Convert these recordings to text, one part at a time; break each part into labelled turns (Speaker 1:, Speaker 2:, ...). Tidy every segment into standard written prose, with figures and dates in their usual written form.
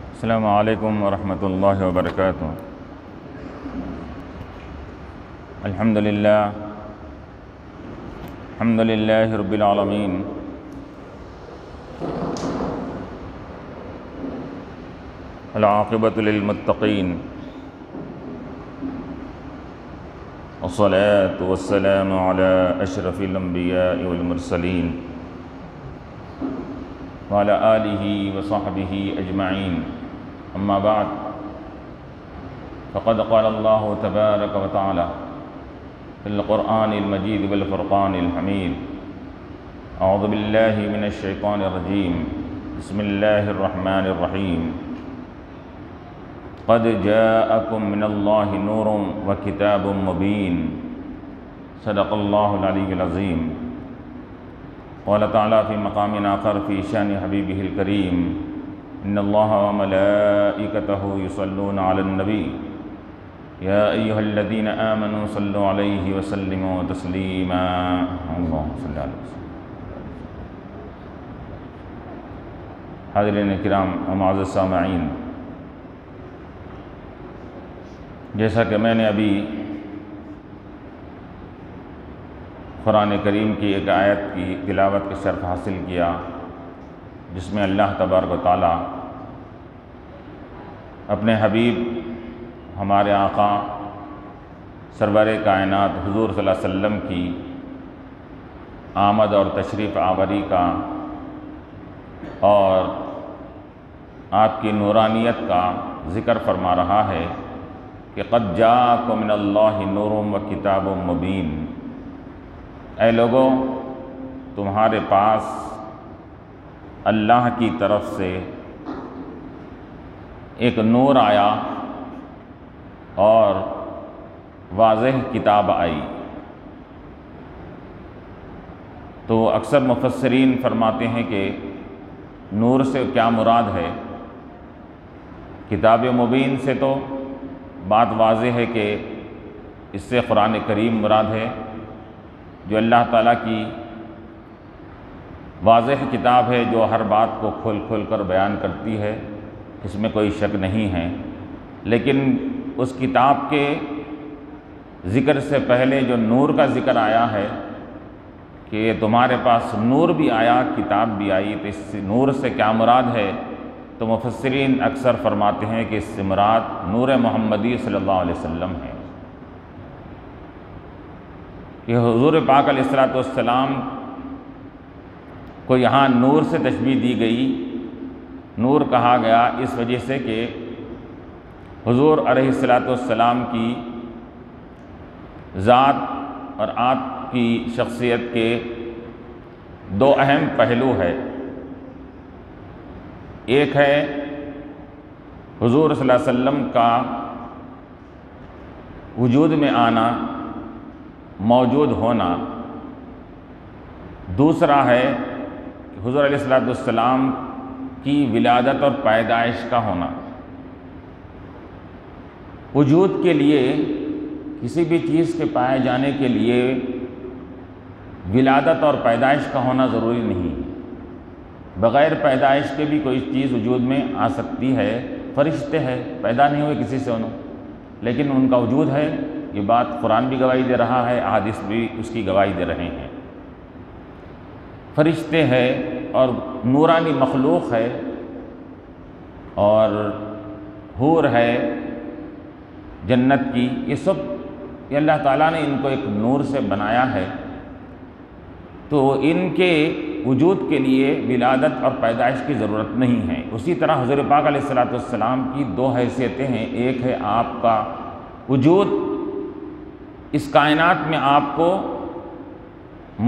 Speaker 1: السلام علیکم ورحمۃ اللہ وبرکاتہ۔ الحمدللہ رب العالمین، العاقبۃ للمتقین، والصلاة والسلام علی اشرف الانبیاء والمرسلین وعلی آلہ وصحبہ اجمعین، اما بعد، فقد قال اللہ تبارک وتعالی فی القرآن المجید والفرقان الحمید، اعوذ باللہ من الشیطان الرجیم، بسم اللہ الرحمن الرحیم، قد جاءکم من اللہ نور وکتاب مبین، صدق اللہ العلی العظیم۔ قال تعالیٰ فی مقام آخر فی شان حبیبہ الکریم، ان اللہ وملائکتہ یصلون علی النبی یا ایہا الذین آمنوا صلوا علیہ وسلموا تسلیما، اللہم صلی علیہ وسلم۔ حاضرین کرام و معزز سامعین، جیسا کہ میں نے ابھی قرآن کریم کی ایک آیت کی تلاوت کے شرف حاصل کیا، جس میں اللہ تبارک و تعالیٰ اپنے حبیب ہمارے آقا سرور کائنات حضور صلی اللہ علیہ وسلم کی آمد اور تشریف آوری کا اور آپ کی نورانیت کا ذکر فرما رہا ہے کہ قد جاءکم من اللہ نور وکتاب مبین، اے لوگو تمہارے پاس اللہ کی طرف سے ایک نور آیا اور واضح کتاب آئی۔ تو اکثر مفسرین فرماتے ہیں کہ نور سے کیا مراد ہے؟ کتاب مبین سے تو بات واضح ہے کہ اس سے قرآن کریم مراد ہے، جو اللہ تعالیٰ کی واضح کتاب ہے، جو ہر بات کو کھول کھول کر بیان کرتی ہے، اس میں کوئی شک نہیں ہے۔ لیکن اس کتاب کے ذکر سے پہلے جو نور کا ذکر آیا ہے کہ تمہارے پاس نور بھی آیا، کتاب بھی آئی، تو اس نور سے کیا مراد ہے؟ تو مفسرین اکثر فرماتے ہیں کہ اس سے مراد نور محمدی صلی اللہ علیہ وسلم ہے، کہ حضور پاک علیہ السلام کو یہاں نور سے تشبیہ دی گئی، نور کہا گیا اس وجہ سے کہ حضور علیہ السلام کی ذات اور آپ کی شخصیت کے دو اہم پہلو ہے۔ ایک ہے حضور صلی اللہ علیہ وسلم کا وجود میں آنا، موجود ہونا، دوسرا ہے کہ حضور علیہ السلام کی ولادت اور پیدائش کا ہونا۔ وجود کے لیے، کسی بھی چیز کے پائے جانے کے لیے ولادت اور پیدائش کا ہونا ضروری نہیں، بغیر پیدائش کے بھی کوئی چیز وجود میں آ سکتی ہے۔ فرشتے ہیں، پیدا نہیں ہوئے کسی سے انہوں، لیکن ان کا وجود ہے، یہ بات قرآن بھی گواہی دے رہا ہے، احادیث بھی اس کی گواہی دے رہے ہیں۔ فرشتے ہیں اور نورانی مخلوق ہے، اور حور ہے جنت کی، یہ سب یہ اللہ تعالیٰ نے ان کو ایک نور سے بنایا ہے۔ تو ان کے وجود کے لیے ولادت اور پیدائش کی ضرورت نہیں ہے۔ اسی طرح حضور پاک علیہ السلام کی دو حیثیتیں ہیں، ایک ہے آپ کا وجود، اس کائنات میں آپ کو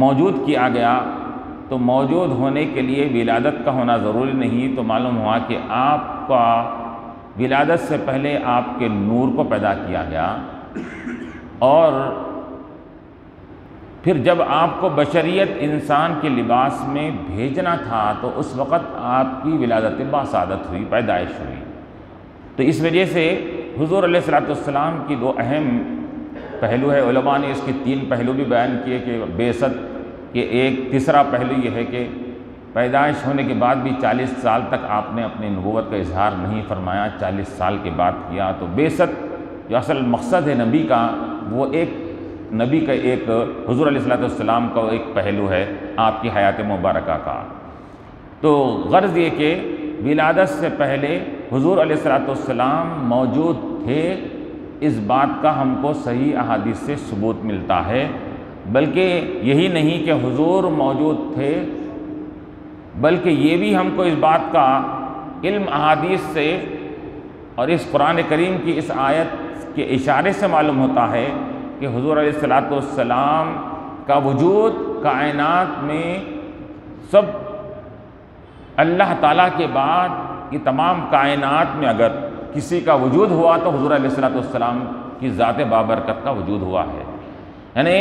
Speaker 1: موجود کیا گیا، تو موجود ہونے کے لیے ولادت کا ہونا ضروری نہیں۔ تو معلوم ہوا کہ آپ کا ولادت سے پہلے آپ کے نور کو پیدا کیا گیا، اور پھر جب آپ کو بشریت انسان کے لباس میں بھیجنا تھا تو اس وقت آپ کی ولادت باسعادت ہوئی، پیدائش ہوئی۔ تو اس وجہ سے حضور علیہ السلام کی دو اہم پہلو ہے، علماء نے اس کے تین پہلو بھی بیان کیے کہ بعثت کے ایک تیسرا پہلو یہ ہے کہ پیدائش ہونے کے بعد بھی 40 سال تک آپ نے اپنی نبوت کا اظہار نہیں فرمایا، 40 سال کے بعد کیا۔ تو بعثت جو اصل مقصد ہے نبی کا، وہ ایک نبی کا ایک حضور علیہ السلام کا ایک پہلو ہے آپ کی حیات مبارکہ کا۔ تو غرض یہ کہ ولادت سے پہلے حضور علیہ السلام موجود تھے، اس بات کا ہم کو صحیح احادیث سے ثبوت ملتا ہے۔ بلکہ یہی نہیں کہ حضور موجود تھے، بلکہ یہ بھی ہم کو اس بات کا علم احادیث سے اور اس قرآن کریم کی اس آیت کے اشارے سے معلوم ہوتا ہے کہ حضور علیہ السلام کا وجود کائنات میں سب اللہ تعالیٰ کے بعد یہ تمام کائنات میں اگر کسی کا وجود ہوا تو حضور علیہ السلام کی ذات بابرکت کا وجود ہوا ہے۔ یعنی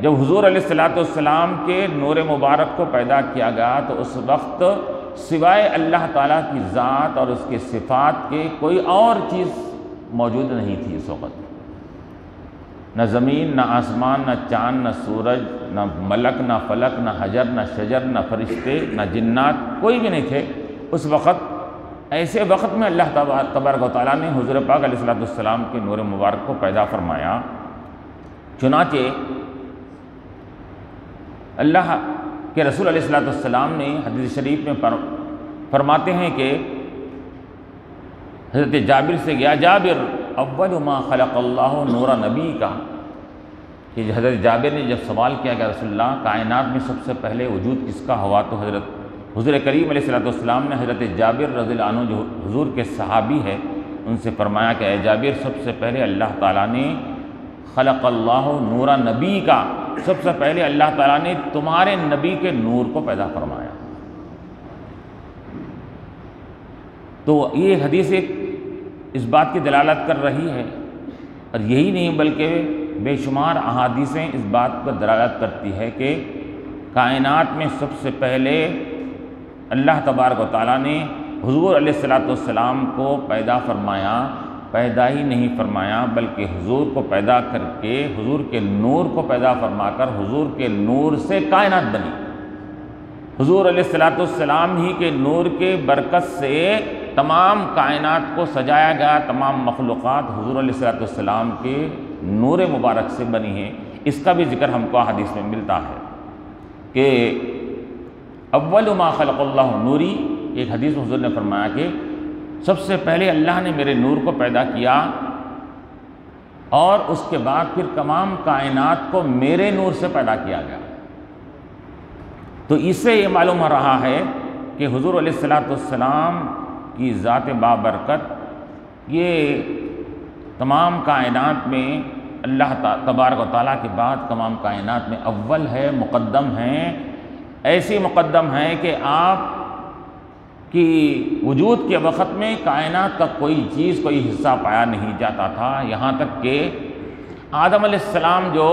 Speaker 1: جب حضور علیہ السلام کے نور مبارک کو پیدا کیا گیا تو اس وقت سوائے اللہ تعالیٰ کی ذات اور اس کے صفات کے کوئی اور چیز موجود نہیں تھی اس وقت۔ نہ زمین، نہ آسمان، نہ چاند، نہ سورج، نہ ملک، نہ فلک، نہ حجر، نہ شجر، نہ فرشتے، نہ جنات، کوئی بھی نہیں تھے اس وقت۔ ایسے وقت میں اللہ تبارک و تعالیٰ نے حضور پاک علیہ السلام کے نور مبارک کو پیدا فرمایا۔ چنانچہ اللہ کے رسول علیہ السلام نے حدیث شریف میں فرماتے ہیں کہ حضرت جابر سے گیا جابر اول ما خلق اللہ نور نبی کا، کہ حضرت جابر نے جب سوال کیا کہ رسول اللہ کائنات میں سب سے پہلے وجود کس کا ہوا، تو حضور کریم علیہ السلام نے حضرت جابر رضی اللہ عنہ جو حضور کے صحابی ہے ان سے فرمایا کہ اے جابر، سب سے پہلے اللہ تعالیٰ نے خلق اللہ نور نبی کا، سب سے پہلے اللہ تعالیٰ نے تمہارے نبی کے نور کو پیدا فرمایا۔ تو یہ حدیث اس بات کی دلالت کر رہی ہے، اور یہی نہیں بلکہ بے شمار احادیثیں اس بات پر دلالت کرتی ہے کہ کائنات میں سب سے پہلے اللہ تبارک و تعالیٰ نے حضور علیہ السلام کو پیدا فرمایا، پیدا ہی نہیں فرمایا بلکہ حضور کو پیدا کر کے حضور کے نور کو پیدا فرما کر حضور کے نور سے کائنات بنی۔ حضور علیہ السلام ہی کے نور کے برکت سے تمام کائنات کو سجایا گیا، تمام مخلوقات حضور علیہ السلام کے نور مبارک سے بنی ہیں۔ اس کا بھی ذکر ہم کو حدیث میں ملتا ہے کہ اول ما خلق اللہ نوری، ایک حدیث میں حضور نے فرمایا کہ سب سے پہلے اللہ نے میرے نور کو پیدا کیا اور اس کے بعد پھر تمام کائنات کو میرے نور سے پیدا کیا گیا۔ تو اس سے یہ معلوم ہو رہا ہے کہ حضور علیہ السلام کی ذات بابرکت یہ تمام کائنات میں اللہ تبارک و تعالیٰ کے بعد تمام کائنات میں اول ہے، مقدم ہیں، ایسی مقدم ہے کہ آپ کی وجود کے وقت میں کائنات کا کوئی چیز، کوئی حصہ پایا نہیں جاتا تھا، یہاں تک کہ آدم علیہ السلام جو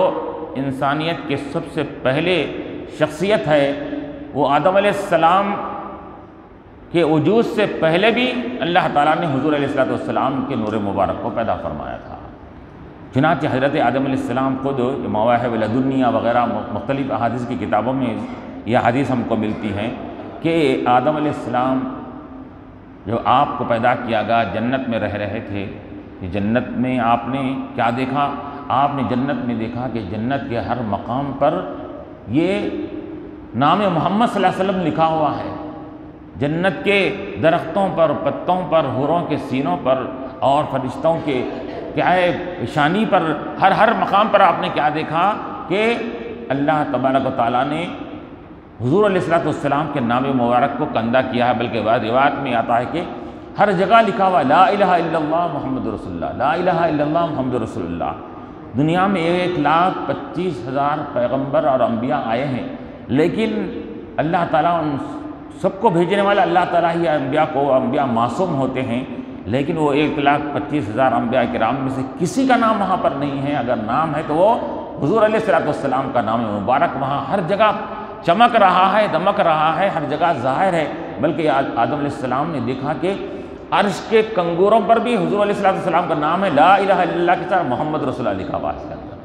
Speaker 1: انسانیت کے سب سے پہلے شخصیت ہے، وہ آدم علیہ السلام کے وجود سے پہلے بھی اللہ تعالیٰ نے حضور علیہ السلام کے نور مبارک کو پیدا فرمایا تھا۔ چنانچہ حضرت آدم علیہ السلام خود مواہب لدنیا وغیرہ مختلف احادیث کی کتابوں میں یہ حدیث ہم کو ملتی ہیں کہ آدم علیہ السلام جو آپ کو پیدا کیا گیا جنت میں رہ رہے تھے، کہ جنت میں آپ نے کیا دیکھا؟ آپ نے جنت میں دیکھا کہ جنت کے ہر مقام پر یہ نام محمد صلی اللہ علیہ وسلم لکھا ہوا ہے۔ جنت کے درختوں پر، پتوں پر، حوروں کے سینوں پر اور فرشتوں کے کیا ہے پیشانی پر، ہر مقام پر آپ نے کیا دیکھا کہ اللہ تبارک و تعالیٰ نے حضور علیہ السلام کے نام مبارک کو کندہ کیا ہے، بلکہ بعض روایت میں آتا ہے کہ ہر جگہ لکھا ہوا لا الہ الا اللہ محمد رسول اللہ، لا الہ الا اللہ محمد رسول اللہ۔ دنیا میں 1,25,000 پیغمبر اور انبیاء آئے ہیں، لیکن اللہ تعالیٰ ان سب کو بھیجنے والا اللہ تعالیٰ ہی انبیاء معصوم ہوتے ہیں، لیکن وہ 1,25,000 انبیاء کرام میں سے کسی کا نام وہاں پر نہیں ہے۔ اگر نام ہے تو وہ حضور علیہ السلام کا نام مبارک وہاں ہر جگہ چمک رہا ہے، دمک رہا ہے، ہر جگہ ظاہر ہے۔ بلکہ آدم علیہ السلام نے دیکھا کہ عرش کے کنگوروں پر بھی حضور علیہ السلام کا نام ہے، لا الہ الا اللہ کے ساتھ محمد رسول اللہ لکھا ہوا ہے اس کے اندر۔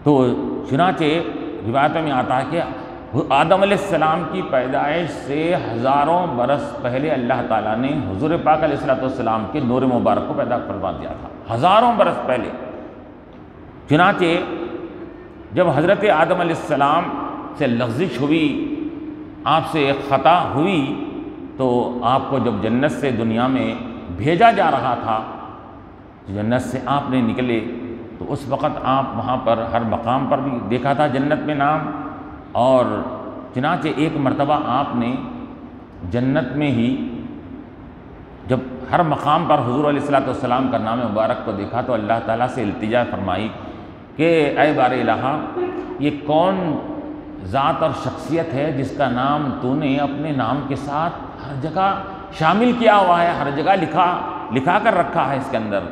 Speaker 1: تو چنانچہ روایتوں میں آتا ہے کہ آدم علیہ السلام کی پیدائش سے ہزاروں برس پہلے اللہ تعالیٰ نے حضور پاک علیہ السلام کے نور مبارک کو پیدا فرما دیا تھا، ہزاروں برس پہلے۔ چنانچہ جب حضرت آدم علیہ السلام سے لغزش ہوئی، آپ سے ایک خطا ہوئی، تو آپ کو جب جنت سے دنیا میں بھیجا جا رہا تھا، جنت سے آپ نے نکلے، تو اس وقت آپ وہاں پر ہر مقام پر بھی دیکھا تھا جنت میں نام، اور چنانچہ ایک مرتبہ آپ نے جنت میں ہی جب ہر مقام پر حضور علیہ السلام کا نام مبارک کو دیکھا تو اللہ تعالیٰ سے التجا فرمائی کہ اے بار الہ، یہ کون ذات اور شخصیت ہے جس کا نام تو نے اپنے نام کے ساتھ ہر جگہ شامل کیا ہوا ہے، ہر جگہ لکھا کر رکھا ہے اس کے اندر؟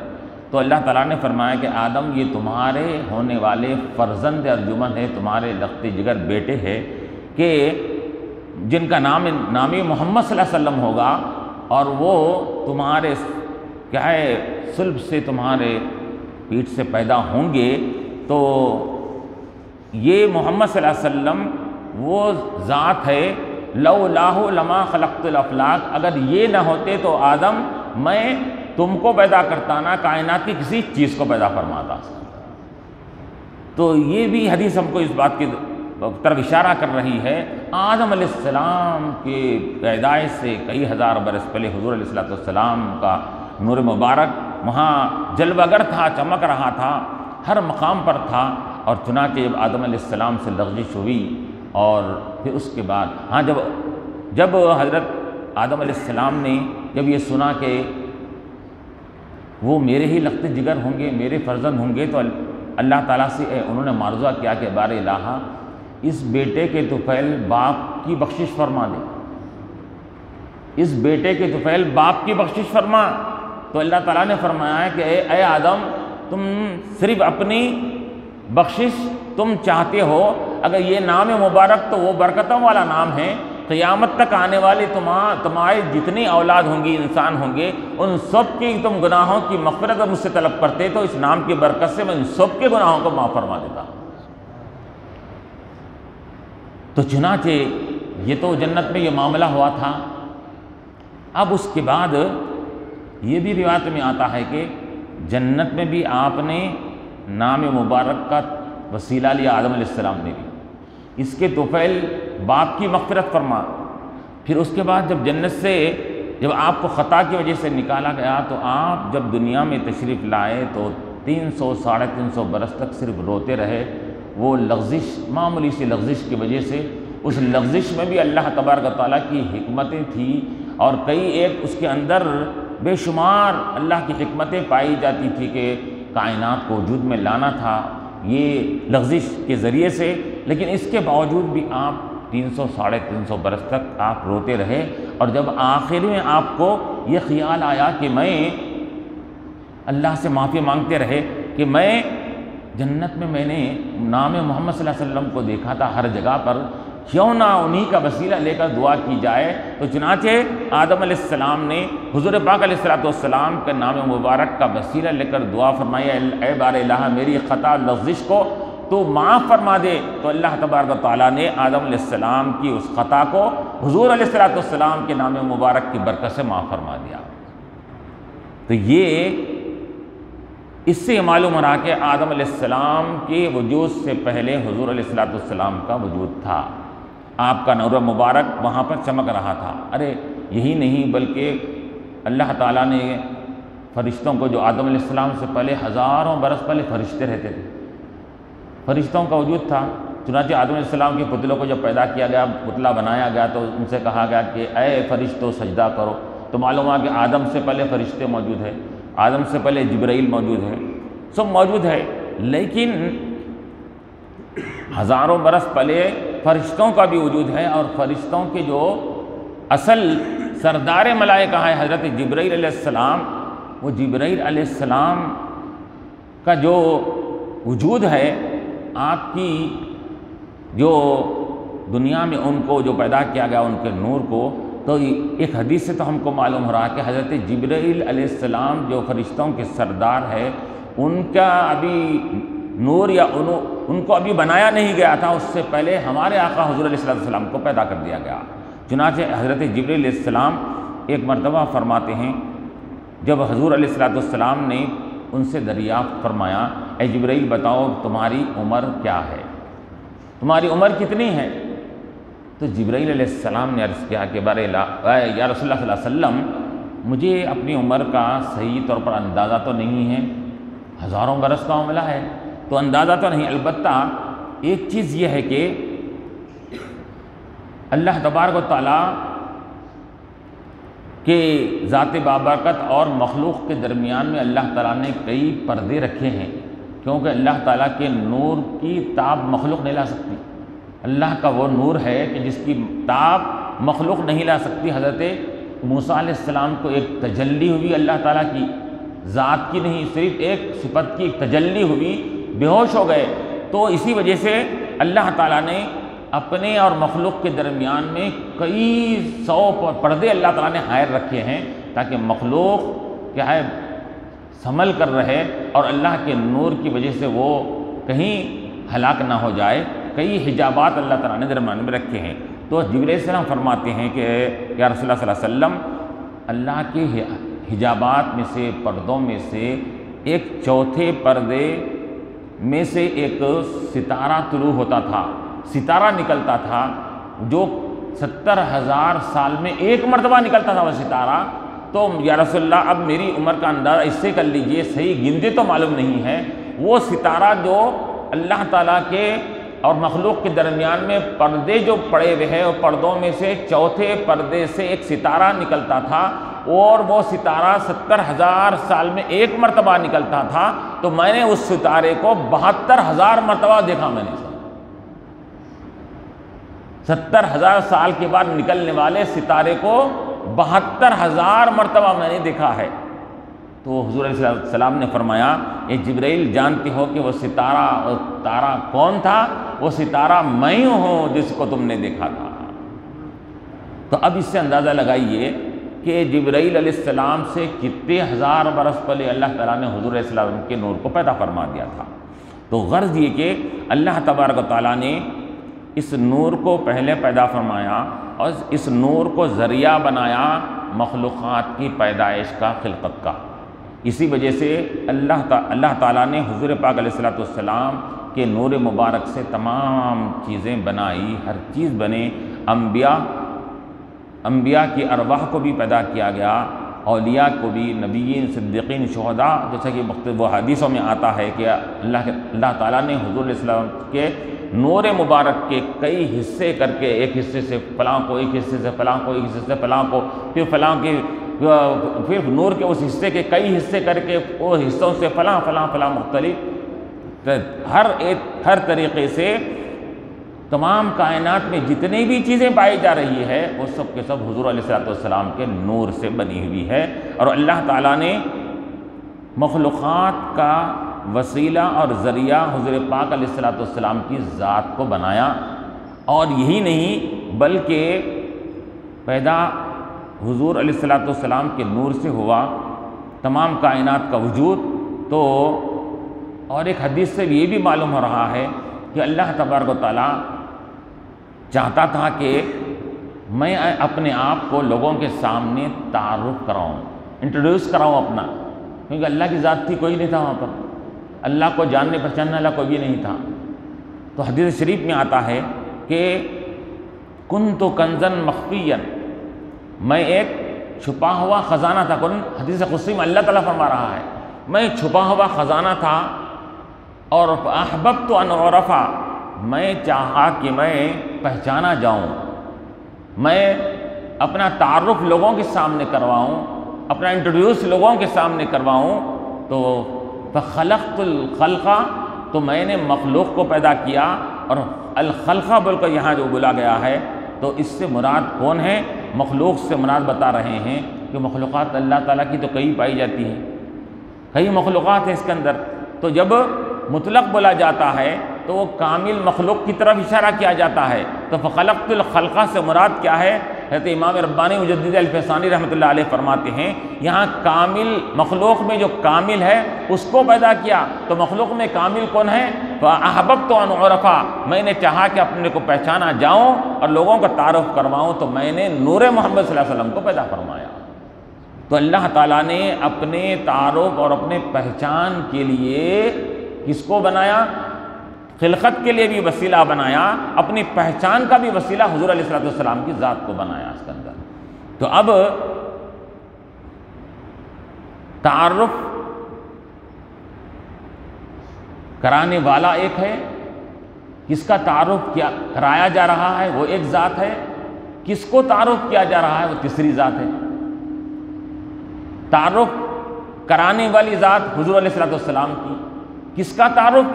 Speaker 1: تو اللہ تعالیٰ نے فرمایا کہ آدم، یہ تمہارے ہونے والے فرزند ارجمن ہے، تمہارے لخت جگر بیٹے ہیں، کہ جن کا نام محمد صلی اللہ علیہ وسلم ہوگا، اور وہ تمہارے کیا ہے صلب سے، تمہارے پیٹھ سے پیدا ہوں گے۔ تو یہ محمد صلی اللہ علیہ وسلم وہ ذات ہے، لولاہ لما خلقت الافلاک، اگر یہ نہ ہوتے تو آدم میں تم کو پیدا کرتا نہ، کائنات کی کسی چیز کو پیدا فرماتا۔ تو یہ بھی حدیث ہم کو اس بات کی طرف اشارہ کر رہی ہے، آدم علیہ السلام کے پیدائش سے کئی ہزار برس پہلے حضور علیہ السلام کا نور مبارک وہاں جلوہ گر تھا، چمک رہا تھا، ہر مقام پر تھا۔ اور چنانچہ جب آدم علیہ السلام سے لغزش ہوئی، اور پھر اس کے بعد جب حضرت آدم علیہ السلام نے جب یہ سنا کہ وہ میرے ہی لخت جگر ہوں گے، میرے فرزند ہوں گے، تو اللہ تعالیٰ سے انہوں نے معرضہ کیا کہ بار الہ، اس بیٹے کے طفیل باپ کی بخشش فرما دے، اس بیٹے کے طفیل باپ کی بخشش فرما۔ تو اللہ تعالیٰ نے فرمایا ہے کہ اے آدم، تم صرف اپنی بخشش تم چاہتے ہو، اگر یہ نام مبارک تو وہ برکتوں والا نام ہے، قیامت تک آنے والی تمہاری جتنی اولاد ہوں گی، انسان ہوں گے، ان سب کی تم گناہوں کی مغفرت مجھ سے طلب کرتے تو اس نام کی برکت سے میں ان سب کے گناہوں کو معاف فرما دیتا۔ تو چنانچہ یہ تو جنت میں یہ معاملہ ہوا تھا۔ اب اس کے بعد یہ بھی روایت میں آتا ہے کہ جنت میں بھی آپ نے نام مبارک کا وسیلہ لیا، آدم علیہ السلام نے بھی، اس کے طفیل باپ کی مغفرت فرما۔ پھر اس کے بعد جب جنت سے جب آپ کو خطا کی وجہ سے نکالا گیا، تو آپ جب دنیا میں تشریف لائے تو 300-350 برس تک صرف روتے رہے، وہ لغزش، معمولی سی لغزش کی وجہ سے۔ اس لغزش میں بھی اللہ تبارک و تعالیٰ کی حکمتیں تھیں، اور کئی ایک اس کے اندر بے شمار اللہ کی حکمتیں پائی جاتی تھی کہ کائنات کو وجود میں لانا تھا یہ لغزش کے ذریعے سے۔ لیکن اس کے باوجود بھی آپ 300-350 برس تک آپ روتے رہے، اور جب آخر میں آپ کو یہ خیال آیا کہ میں اللہ سے معافی مانگتے رہے کہ میں جنت میں نے نام محمد صلی اللہ علیہ وسلم کو دیکھا تھا ہر جگہ پر، کیوں نہ انہی کا وسیلہ لے کر دعا کی جائے۔ تو چنانچہ آدم علیہ السلام نے حضور پاک علیہ السلام کے نام مبارک کا وسیلہ لے کر دعا فرمائی، اے بار الہ، میری خطا لغزش کو تو معاف فرما دے۔ تو اللہ تبارک و تعالیٰ نے آدم علیہ السلام کی اس خطا کو حضور علیہ السلام کے نام مبارک کی برکت سے معاف فرما دیا۔ تو یہ اس سے معلوم ہو رہا کہ آدم علیہ السلام کے وجود سے پہلے حضور علیہ السلام کا وجود تھا، آپ کا نور مبارک وہاں پر چمک رہا تھا۔ ارے یہی نہیں بلکہ اللہ تعالیٰ نے فرشتوں کو، جو آدم علیہ السلام سے پہلے ہزاروں برس پہلے فرشتے رہتے تھے، فرشتوں کا وجود تھا۔ چنانچہ آدم علیہ السلام کے پتلوں کو جب پیدا کیا گیا، پتلا بنایا گیا، تو ان سے کہا گیا کہ اے فرشتوں سجدہ کرو۔ تو معلوم ہوا کہ آدم سے پہلے فرشتے موجود ہیں، آدم سے پہلے جبرائیل موجود ہے، سب موجود ہے، لیکن ہزاروں برس پہلے فرشتوں کا بھی وجود ہے، اور فرشتوں کے جو اصل سردار ملائکہ ہے حضرت جبرائیل علیہ السلام، وہ جبرائیل علیہ السلام کا جو وجود ہے، آپ کی جو دنیا میں ان کو جو پیدا کیا گیا ان کے نور کو، تو ایک حدیث سے تو ہم کو معلوم ہو رہا کہ حضرت جبرائیل علیہ السلام جو فرشتوں کے سردار ہے، ان کا ابھی نور یا ان کو ابھی بنایا نہیں گیا تھا، اس سے پہلے ہمارے آقا حضور علیہ السلام کو پیدا کر دیا گیا۔ چنانچہ حضرت جبرائیل علیہ السلام ایک مرتبہ فرماتے ہیں، جب حضور علیہ السلام نے ان سے دریافت فرمایا، اے جبرائیل بتاؤ تمہاری عمر کیا ہے، تمہاری عمر کتنی ہے؟ تو جبرائیل علیہ السلام نے عرض کیا کہ یا رسول اللہ صلی اللہ علیہ وسلم، مجھے اپنی عمر کا صحیح طور پر اندازہ تو نہیں ہے، ہزاروں برس کا معاملہ ہے تو اندازہ تو نہیں، البتہ ایک چیز یہ ہے کہ اللہ تبارک و تعالیٰ کے ذات بابرکت اور مخلوق کے درمیان میں اللہ تعالیٰ نے کئی پردے رکھے ہیں، کیونکہ اللہ تعالیٰ کے نور کی تاب مخلوق نہیں لا سکتی۔ اللہ کا وہ نور ہے کہ جس کی تاب مخلوق نہیں لا سکتی۔ حضرت موسیٰ علیہ السلام کو ایک تجلی ہوئی اللہ تعالیٰ کی، ذات کی نہیں، صرف ایک صفت کی ایک تجلی ہوئی، بے ہوش ہو گئے۔ تو اسی وجہ سے اللہ تعالیٰ نے اپنے اور مخلوق کے درمیان میں کئی سو پردے اللہ تعالیٰ نے حائر رکھے ہیں، تاکہ مخلوق کیا ہے سنبھل کر رہے اور اللہ کے نور کی وجہ سے وہ کہیں ہلاک نہ ہو جائے۔ کئی حجابات اللہ تعالیٰ نے درمیان میں رکھے ہیں۔ تو جبرائیل علیہ السلام فرماتے ہیں کہ یا رسول اللہ صلی اللہ علیہ وسلم، اللہ کے حجابات میں سے، پردوں میں سے ایک چوتھے پردے میں سے ایک ستارہ طلوع ہوتا تھا، ستارہ نکلتا تھا، جو 70,000 سال میں ایک مرتبہ نکلتا تھا وہ ستارہ۔ تو یا رسول اللہ اب میری عمر کا اندازہ اس سے کر لیجئے، صحیح گنتی تو معلوم نہیں ہے، وہ ستارہ جو اللہ تعالیٰ کے اور مخلوق کے درمیان میں پردے جو پڑے ہوئے ہیں، اور پردوں میں سے چوتھے پردے سے ایک ستارہ نکلتا تھا، اور وہ ستارہ 70,000 سال میں ایک مرتبہ نکلتا تھا۔ تو میں نے اس ستارے کو 72,000 مرتبہ دیکھا، میں نے 70,000 سال کے بعد نکلنے والے ستارے کو 72,000 مرتبہ میں نے دیکھا ہے۔ تو حضور علیہ السلام نے فرمایا، اے جبرائیل جانتے ہو کہ وہ ستارہ کون تھا؟ وہ ستارہ میں ہوں جس کو تم نے دیکھا تھا۔ تو اب اس سے اندازہ لگائیے کہ جبرائیل علیہ السلام سے کتنے ہزار برس پہلے اللہ تعالیٰ نے حضور علیہ السلام کے نور کو پیدا فرما دیا تھا۔ تو غرض یہ کہ اللہ تبارک و تعالیٰ نے اس نور کو پہلے پیدا فرمایا اور اس نور کو ذریعہ بنایا مخلوقات کی پیدائش کا، خلقت کا۔ اسی وجہ سے اللہ تعالیٰ نے حضور پاک علیہ السلام کے نور مبارک سے تمام چیزیں بنائی، ہر چیز بنے۔ انبیاء کی ارواح کو بھی پیدا کیا گیا، اولیاء کو بھی، نبیین، صدیقین، شہداء، جیسا کہ مختلف حدیثوں میں آتا ہے کہ اللہ تعالیٰ نے حضور علیہ السلام کے نور مبارک کے کئی حصے کر کے، ایک حصے سے فلاں کو، ایک حصے سے فلاں کو، ایک حصے سے فلاں کو، پھر فلاں کے پھر نور کے اس حصے کے کئی حصے کر کے وہ حصوں سے فلاں فلاں فلاں مختلف، ہر طریقے سے تمام کائنات میں جتنی بھی چیزیں پائی جا رہی ہے وہ سب کے سب حضور علیہ السلام کے نور سے بنی ہوئی ہے۔ اور اللہ تعالیٰ نے مخلوقات کا وسیلہ اور ذریعہ حضور پاک علیہ السلام کی ذات کو بنایا، اور یہی نہیں بلکہ پیدا حضور علیہ السلام کے نور سے ہوا تمام کائنات کا وجود۔ تو اور ایک حدیث سے یہ بھی معلوم ہو رہا ہے کہ اللہ تبارک و تعالیٰ چاہتا تھا کہ میں اپنے آپ کو لوگوں کے سامنے تعارف کراؤں، انٹروڈیوس کراؤں اپنا، کیونکہ اللہ کی ذات تھی، کوئی نہیں تھا وہاں پر، اللہ کو جاننے پہچاننے والا کوئی بھی نہیں تھا۔ تو حدیث شریف میں آتا ہے کہ کنت کنزن مخفیا، میں ایک چھپا ہوا خزانہ تھا۔ حدیث قدسی میں اللہ تعالیٰ فرما رہا ہے، میں چھپا ہوا خزانہ تھا، اور احببت ان اعرف، میں چاہا کہ میں پہچانا جاؤں، میں اپنا تعارف لوگوں کے سامنے کرواؤں، اپنا انٹروڈیوس لوگوں کے سامنے کرواؤں۔ تو فخلقت الخلق، تو میں نے مخلوق کو پیدا کیا، اور الخلق بول کر یہاں جو بولا گیا ہے تو اس سے مراد کون ہے؟ مخلوق سے مراد بتا رہے ہیں کہ مخلوقات اللہ تعالیٰ کی تو کئی پائی جاتی ہیں، کئی مخلوقات ہیں اس کے اندر۔ تو جب مطلق بولا جاتا ہے تو وہ کامل مخلوق کی طرف اشارہ کیا جاتا ہے۔ تو فخلقت الخلق سے مراد کیا ہے؟ حضرت امام ربانی مجدد الفسانی رحمۃ اللہ علیہ فرماتے ہیں یہاں کامل مخلوق میں جو کامل ہے اس کو پیدا کیا۔ تو مخلوق میں کامل کون ہے؟ فَأَحْبَبْتُ أَنْ أُعْرَفَ، میں نے چاہا کہ اپنے کو پہچانا جاؤں اور لوگوں کا تعارف کرواؤں، تو میں نے نور محمد صلی اللہ علیہ وسلم کو پیدا فرمایا۔ تو اللہ تعالیٰ نے اپنے تعارف اور اپنے پہچان کے لیے کس کو بنایا؟ خلقت کے لیے بھی وسیلہ بنایا، اپنی پہچان کا بھی وسیلہ حضور علیہ السلام کی ذات کو بنایا اس کے اندر۔ تو اب تعارف کرانے والا ایک ہے، کس کا تعارف کیا کرایا جا رہا ہے وہ ایک ذات ہے، کس کو تعارف کیا جا رہا ہے وہ تیسری ذات ہے۔ تعارف کرانے والی ذات حضور علیہ السلام کی، کس کا تعارف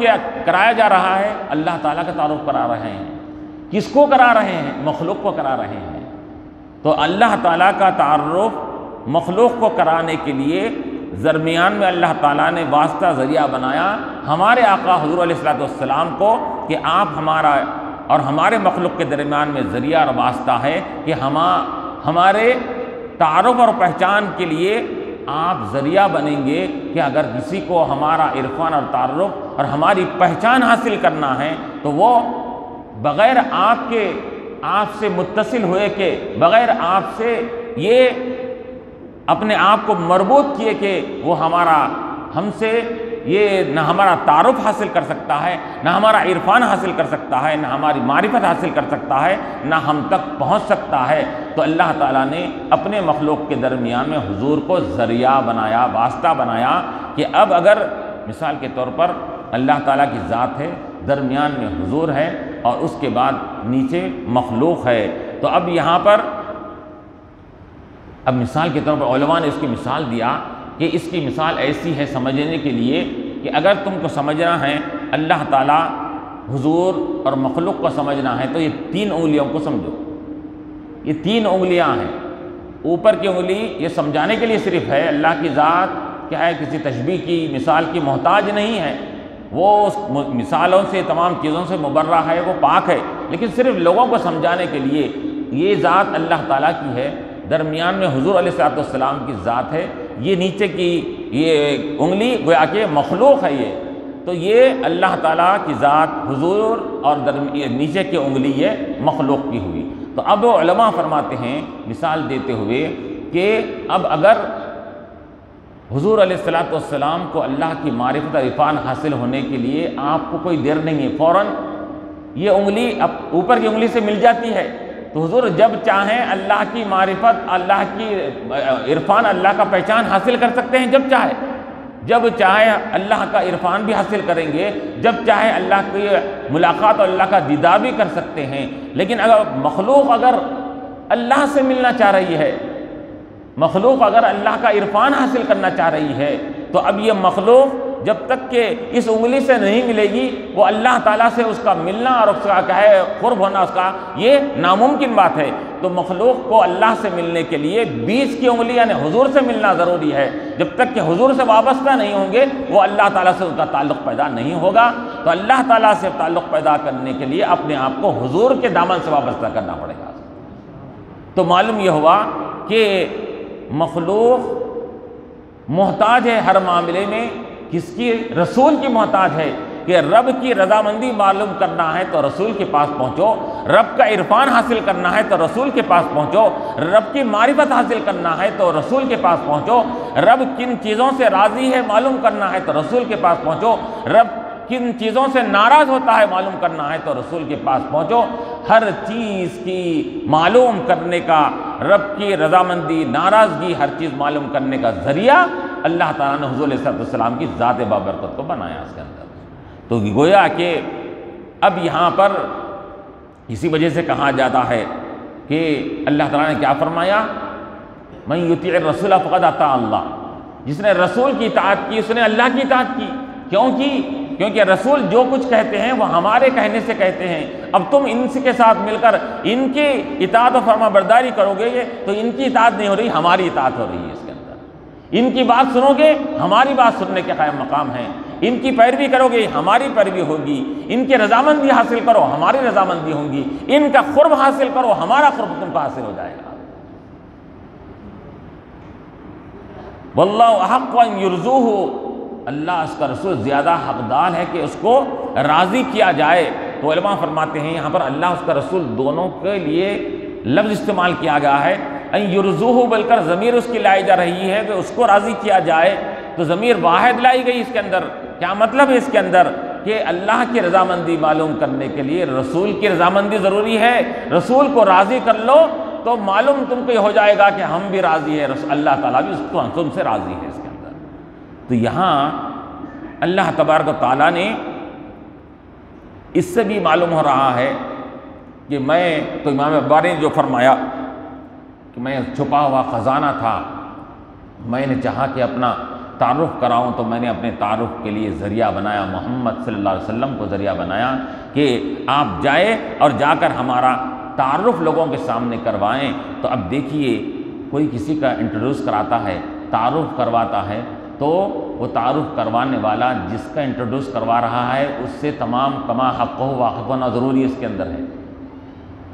Speaker 1: کرایا جا رہا ہے؟ اللہ تعالیٰ کا تعارف کرا رہے ہیں۔ کس کو کرا رہے ہیں؟ مخلوق کو کرا رہے ہیں۔ تو اللہ تعالیٰ کا تعارف مخلوق کو کرانے کے لیے درمیان میں اللہ تعالیٰ نے واسطہ ذریعہ بنایا ہمارے آقا حضور علیہ السلام کو، کہ آپ ہمارا اور ہمارے مخلوق کے درمیان میں ذریعہ اور واسطہ ہے کہ ہمارے تعارف اور پہچان کے لیے آپ ذریعہ بنیں گے کہ اگر کسی کو ہمارا عرفان اور تعارف اور ہماری پہچان حاصل کرنا ہے تو وہ بغیر آپ سے متصل ہوئے کہ بغیر آپ سے یہ اپنے آپ کو مربوط کیے کہ وہ ہم سے یہ نہ ہمارا تعارف حاصل کر سکتا ہے، نہ ہمارا عرفان حاصل کر سکتا ہے، نہ ہماری معرفت حاصل کر سکتا ہے، نہ ہم تک پہنچ سکتا ہے۔ تو اللہ تعالیٰ نے اپنے مخلوق کے درمیان میں حضور کو ذریعہ بنایا، واسطہ بنایا، کہ اب اگر مثال کے طور پر اللہ تعالیٰ کی ذات ہے، درمیان میں حضور ہے اور اس کے بعد نیچے مخلوق ہے، تو اب یہاں پر اب مثال کے طور پر علماء نے اس کی مثال دیا کہ اس کی مثال ایسی ہے سمجھنے کے لیے کہ اگر تم کو سمجھنا ہے اللہ تعالیٰ، حضور اور مخلوق کو سمجھنا ہے تو یہ 3 انگلیوں کو سمجھو۔ یہ 3 انگلیاں ہیں۔ اوپر کی انگلی یہ سمجھانے کے لیے صرف ہے، اللہ کی ذات کیا ہے، کسی تشبیہ کی مثال کی محتاج نہیں ہے، وہ اس مثالوں سے تمام چیزوں سے مبرہ ہے، وہ پاک ہے، لیکن صرف لوگوں کو سمجھانے کے لیے یہ ذات اللہ تعالیٰ کی ہے، درمیان میں حضور علیہ السلام کی ذات ہے، یہ نیچے کی یہ انگلی گویا کہ مخلوق ہے۔ یہ تو یہ اللہ تعالیٰ کی ذات حضور اور نیچے کی انگلی یہ مخلوق کی ہوئی۔ تو اب علماء فرماتے ہیں مثال دیتے ہوئے کہ اب اگر حضور علیہ السلام کو اللہ کی معرفت اور عرفان حاصل ہونے کے لیے آپ کو کوئی دیر نہیں ہے، فوراً یہ انگلی اب اوپر کی انگلی سے مل جاتی ہے، تو حضور جب چاہیں اللہ کی معرفت، اللہ کی عرفان، اللہ کا پہچان حاصل کر سکتے ہیں جب چاہے اللہ کا عرفان بھی حاصل کریں گے، جب چاہے اللہ کی ملاقات اور اللہ کا دیدار بھی کر سکتے ہیں۔ لیکن اگر مخلوق اللہ سے ملنا چاہ رہی ہے، مخلوق اگر اللہ کا عرفان حاصل کرنا چاہ رہی ہے، تو اب یہ مخلوق جب تک کہ اس انگلی سے نہیں ملے گی، وہ اللہ تعالیٰ سے اس کا ملنا اور اس کا کیا ہے قرب ہونا، اس کا یہ ناممکن بات ہے۔ تو مخلوق کو اللہ سے ملنے کے لیے 20 کی انگلی یعنی حضور سے ملنا ضروری ہے۔ جب تک کہ حضور سے وابستہ نہیں ہوں گے وہ اللہ تعالیٰ سے ان کا تعلق پیدا نہیں ہوگا۔ تو اللہ تعالیٰ سے تعلق پیدا کرنے کے لیے اپنے آپ کو حضور کے دامن سے وابستہ کرنا پڑے گا۔ تو معلوم یہ ہوا کہ مخلوق محتاج ہے ہر معاملے میں، کس کی؟ رسول کی محتاج ہے، کہ رب کی رضامندی معلوم کرنا ہے تو رسول کے پاس پہنچو، رب کا عرفان حاصل کرنا ہے تو رسول کے پاس پہنچو، رب کی معرفت حاصل کرنا ہے تو رسول کے پاس پہنچو، رب کن چیزوں سے راضی ہے معلوم کرنا ہے تو رسول کے پاس پہنچو، رب کن چیزوں سے ناراض ہوتا ہے معلوم کرنا ہے تو رسول کے پاس پہنچو۔ ہر چیز کی معلوم کرنے کا، رب کی رضامندی، ناراضگی، ہر چیز معلوم کرنے کا ذریعہ اللہ تعالیٰ نے حضور علیہ السلام کی ذات بابرکت کو بنایا اس کے اندر۔ تو گویا کہ اب یہاں پر اسی وجہ سے کہا جاتا ہے کہ اللہ تعالیٰ نے کیا فرمایا، من یطیع الرسول فقد اطاع اللہ، جس نے رسول کی اطاعت کی اس نے اللہ کی اطاعت کی۔ کیوں کی؟ کیونکہ رسول جو کچھ کہتے ہیں وہ ہمارے کہنے سے کہتے ہیں۔ اب تم ان کے ساتھ مل کر ان کی اطاعت و فرما برداری کرو گے تو ان کی اطاعت نہیں ہو رہی، ہماری اطاعت ہو رہی ہے اس کے اندر۔ ان کی بات سنو گے، ہماری بات سننے کے قائم مقام ہیں۔ ان کی پیروی کرو گے، ہماری پیروی ہوگی۔ ان کی رضامندی حاصل کرو، ہماری رضامندی ہوگی۔ ان کا قرب حاصل کرو، ہمارا قرب تم کو حاصل ہو جائے گا۔ واللہ احق ان یرضوہ، اللہ اس کا رسول زیادہ حقدار ہے کہ اس کو راضی کیا جائے، تو علماء فرماتے ہیں یہاں پر اللہ اس کا رسول دونوں کے لیے لفظ استعمال کیا گیا ہے، ان یرضوہ، بل کر ضمیر اس کی لائی جا رہی ہے کہ اس کو راضی کیا جائے، تو ضمیر واحد لائی گئی اس کے اندر۔ کیا مطلب ہے اس کے اندر؟ کہ اللہ کی رضامندی معلوم کرنے کے لیے رسول کی رضامندی ضروری ہے۔ رسول کو راضی کر لو تو معلوم تم کو یہ ہو جائے گا کہ ہم بھی راضی ہیں، اللہ تعالیٰ بھی اس کو تم سے راضی ہے اس کے اندر۔ تو یہاں اللہ تبارک و تعالیٰ نے اس سے بھی معلوم ہو رہا ہے کہ میں تو امام اباری نے جو فرمایا کہ میں چھپا ہوا خزانہ تھا، میں نے چاہا کہ اپنا تعارف کراؤں تو میں نے اپنے تعارف کے لیے ذریعہ بنایا، محمد صلی اللہ علیہ وسلم کو ذریعہ بنایا کہ آپ جائیں اور جا کر ہمارا تعارف لوگوں کے سامنے کروائیں۔ تو اب دیکھیے کوئی کسی کا انٹروڈیوس کراتا ہے، تعارف کرواتا ہے، تو وہ تعارف کروانے والا جس کا انٹروڈیوس کروا رہا ہے اس سے تمام کما حق ہو واقف ہونا ضروری اس کے اندر ہے،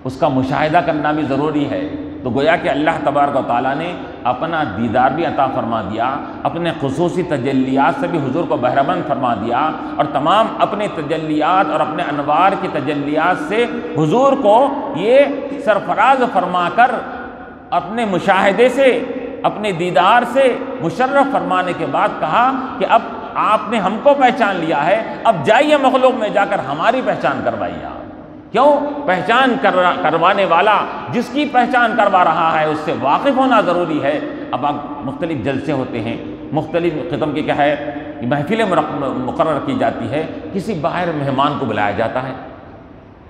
Speaker 1: اس کا مشاہدہ کرنا بھی ضروری ہے۔ تو گویا کہ اللہ تبارک و تعالیٰ نے اپنا دیدار بھی عطا فرما دیا، اپنے خصوصی تجلیات سے بھی حضور کو بہرمند فرما دیا، اور تمام اپنے تجلیات اور اپنے انوار کی تجلیات سے حضور کو یہ سرفراز فرما کر اپنے مشاہدے سے، اپنے دیدار سے مشرف فرمانے کے بعد کہا کہ اب آپ نے ہم کو پہچان لیا ہے، اب جائیے مخلوق میں جا کر ہماری پہچان کروائیے آپ۔ کیوں؟ پہچان کروانے والا جس کی پہچان کروا رہا ہے اس سے واقف ہونا ضروری ہے۔ اب آپ مختلف جلسے ہوتے ہیں، مختلف قسم کی کیا ہے محفلیں مقرر کی جاتی ہے، کسی باہر مہمان کو بلایا جاتا ہے،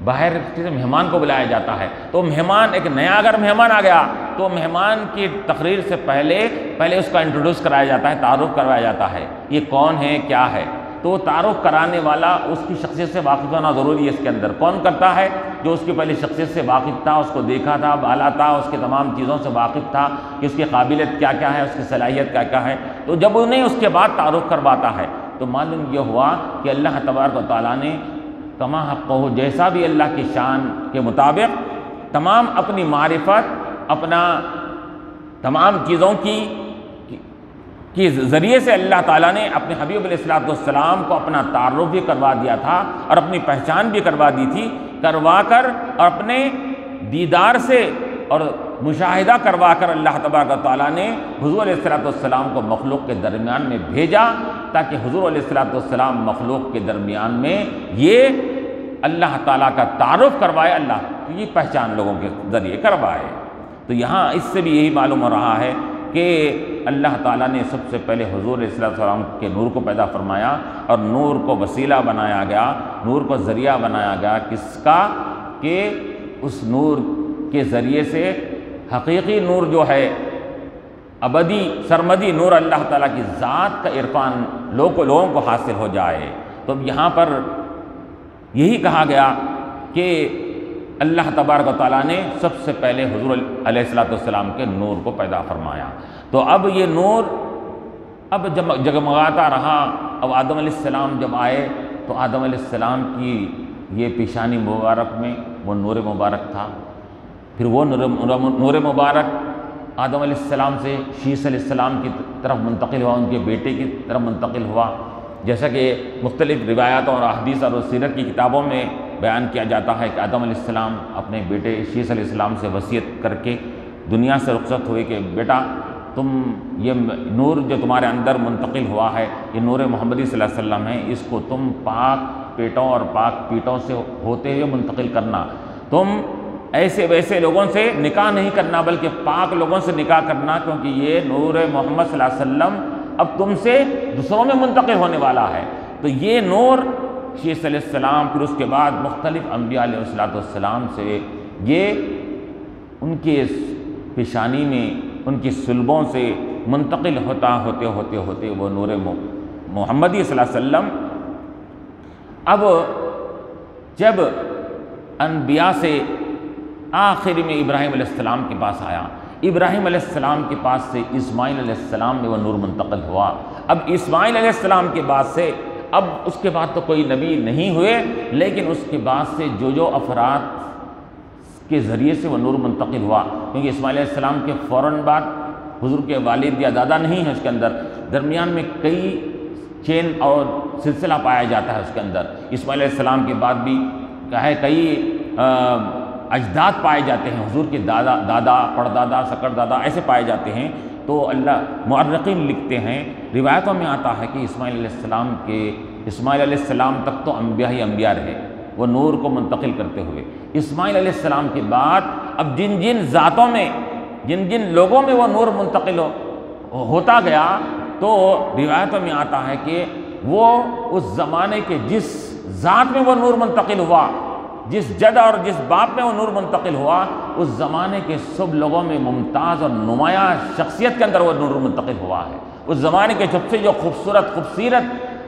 Speaker 1: باہر کسی مہمان کو بلایا جاتا ہے، تو مہمان ایک نیا اگر مہمان آ گیا تو مہمان کی تقریر سے پہلے اس کا انٹروڈیوس کرایا جاتا ہے، تعارف کروایا جاتا ہے، یہ کون ہے کیا ہے۔ تو تعارف کرانے والا اس کی شخصیت سے واقف ہونا ضروری ہے اس کے اندر۔ کون کرتا ہے؟ جو اس کی پہلی شخصیت سے واقف تھا، اس کو دیکھا تھا، بالا تھا، اس کے تمام چیزوں سے واقف تھا کہ اس کی قابلیت کیا کیا ہے، اس کی صلاحیت کیا کیا ہے۔ تو جب انہیں اس کے بعد تعارف کرواتا ہے تو معلوم یہ ہوا کہ اللہ تبارک و تعالیٰ نے کما حق ہو، جیسا بھی اللہ کی شان کے مطابق تمام اپنی معرفت، اپنا تمام چیزوں کی ذریعے سے اللہ تعالیٰ نے اپنے حبیب علیہ السلام کو اپنا تعارف بھی کروا دیا تھا اور اپنی پہچان بھی کروا دی تھی، کروا کر اور اپنے دیدار سے اور مشاہدہ کروا کر اللہ تبارک و تعالیٰ نے حضور علیہ السلام کو مخلوق کے درمیان میں بھیجا تاکہ حضور علیہ السلام مخلوق کے درمیان میں یہ اللہ تعالیٰ کا تعارف کروائے، اللہ کی پہچان لوگوں کے ذریعے کروائے۔ تو یہاں اس سے بھی یہی معلوم ہو رہا ہے کہ اللہ تعالیٰ نے سب سے پہلے حضور علیہ السلام کے نور کو پیدا فرمایا اور نور کو وسیلہ بنایا گیا، نور کو ذریعہ بنایا گیا، کس کا؟ کہ اس نور کے ذریعے سے حقیقی نور جو ہے، ابدی سرمدی نور اللہ تعالیٰ کی ذات کا عرفان لوگوں کو حاصل ہو جائے۔ تو یہاں پر یہی کہا گیا کہ اللہ تبارک و تعالیٰ نے سب سے پہلے حضور علیہ السلام کے نور کو پیدا فرمایا۔ تو اب یہ نور اب جگمگاتا رہا۔ اب آدم علیہ السلام جب آئے تو آدم علیہ السلام کی یہ پیشانی مبارک میں وہ نور مبارک تھا، پھر وہ نور مبارک آدم علیہ السلام سے شیس علیہ السلام کی طرف منتقل ہوا، ان کے بیٹے کی طرف منتقل ہوا، جیسا کہ مختلف روایاتوں اور احادیث اور سیرت کی کتابوں میں بیان کیا جاتا ہے کہ آدم علیہ السلام اپنے بیٹے شیس علیہ السلام سے وصیت کر کے دنیا سے رخصت ہوئے کہ بیٹا تم یہ نور جو تمہارے اندر منتقل ہوا ہے یہ نور محمدی صلی اللہ علیہ وسلم ہے، اس کو تم پاک پیٹوں اور پاک پیٹوں سے ہوتے ہوئے منتقل کرنا، تم ایسے ویسے لوگوں سے نکاح نہیں کرنا بلکہ پاک لوگوں سے نکاح کرنا، کیونکہ یہ نور محمد صلی اللہ علیہ وسلم اب تم سے دوسروں میں منتقل ہونے والا ہے۔ تو یہ نور شیس علیہ السلام، پھر اس کے بعد مختلف انبیاء علیہ السلام سے یہ ان کے پیشانی میں ان کی صلبوں سے منتقل ہوتے وہ نور محمدی صلی اللہ علیہ وسلم اب جب انبیاء سے آخر میں ابراہیم علیہ السلام کے پاس آیا، ابراہیم علیہ السلام کے پاس سے اسماعیل علیہ السلام میں وہ نور منتقل ہوا۔ اب اسماعیل علیہ السلام کے بعد سے اب اس کے بعد تو کوئی نبی نہیں ہوئے، لیکن اس کے بعد سے جو افراد کے ذریعے سے وہ نور منتقل ہوا، کیونکہ اسماعیل علیہ السلام کے فوراً بعد حضور کے والد یا دادا نہیں ہیں، اس کے اندر درمیان میں کئی چین اور سلسلہ پایا جاتا ہے اس کے اندر۔ اسماعیل علیہ السلام کے بعد بھی کئی اجداد پائے جاتے ہیں، حضور کے دادا پردادا سکردادا ایسے پائے جاتے ہیں۔ تو اللہ مؤرخین لکھتے ہیں، روایتوں میں آتا ہے کہ اسماعیل علیہ السلام تک تو انبیاء ہی انبیاء رہے، وہ نور کو منتقل کرتے ہوئے۔ اسماعیل علیہ السلام کے بعد اب جن ذاتوں میں جن لوگوں میں وہ نور منتقل ہوتا گیا، تو روایتوں میں آتا ہے کہ وہ اس زمانے کے جس ذات میں وہ نور منتقل ہوا، جس جد اور جس باپ میں وہ نور منتقل ہوا، اس زمانے کے سب لوگوں میں ممتاز اور نمایاں شخصیت کے اندر وہ نور منتقل ہوا ہے۔ اس زمانے کے سب سے جو خوبصورت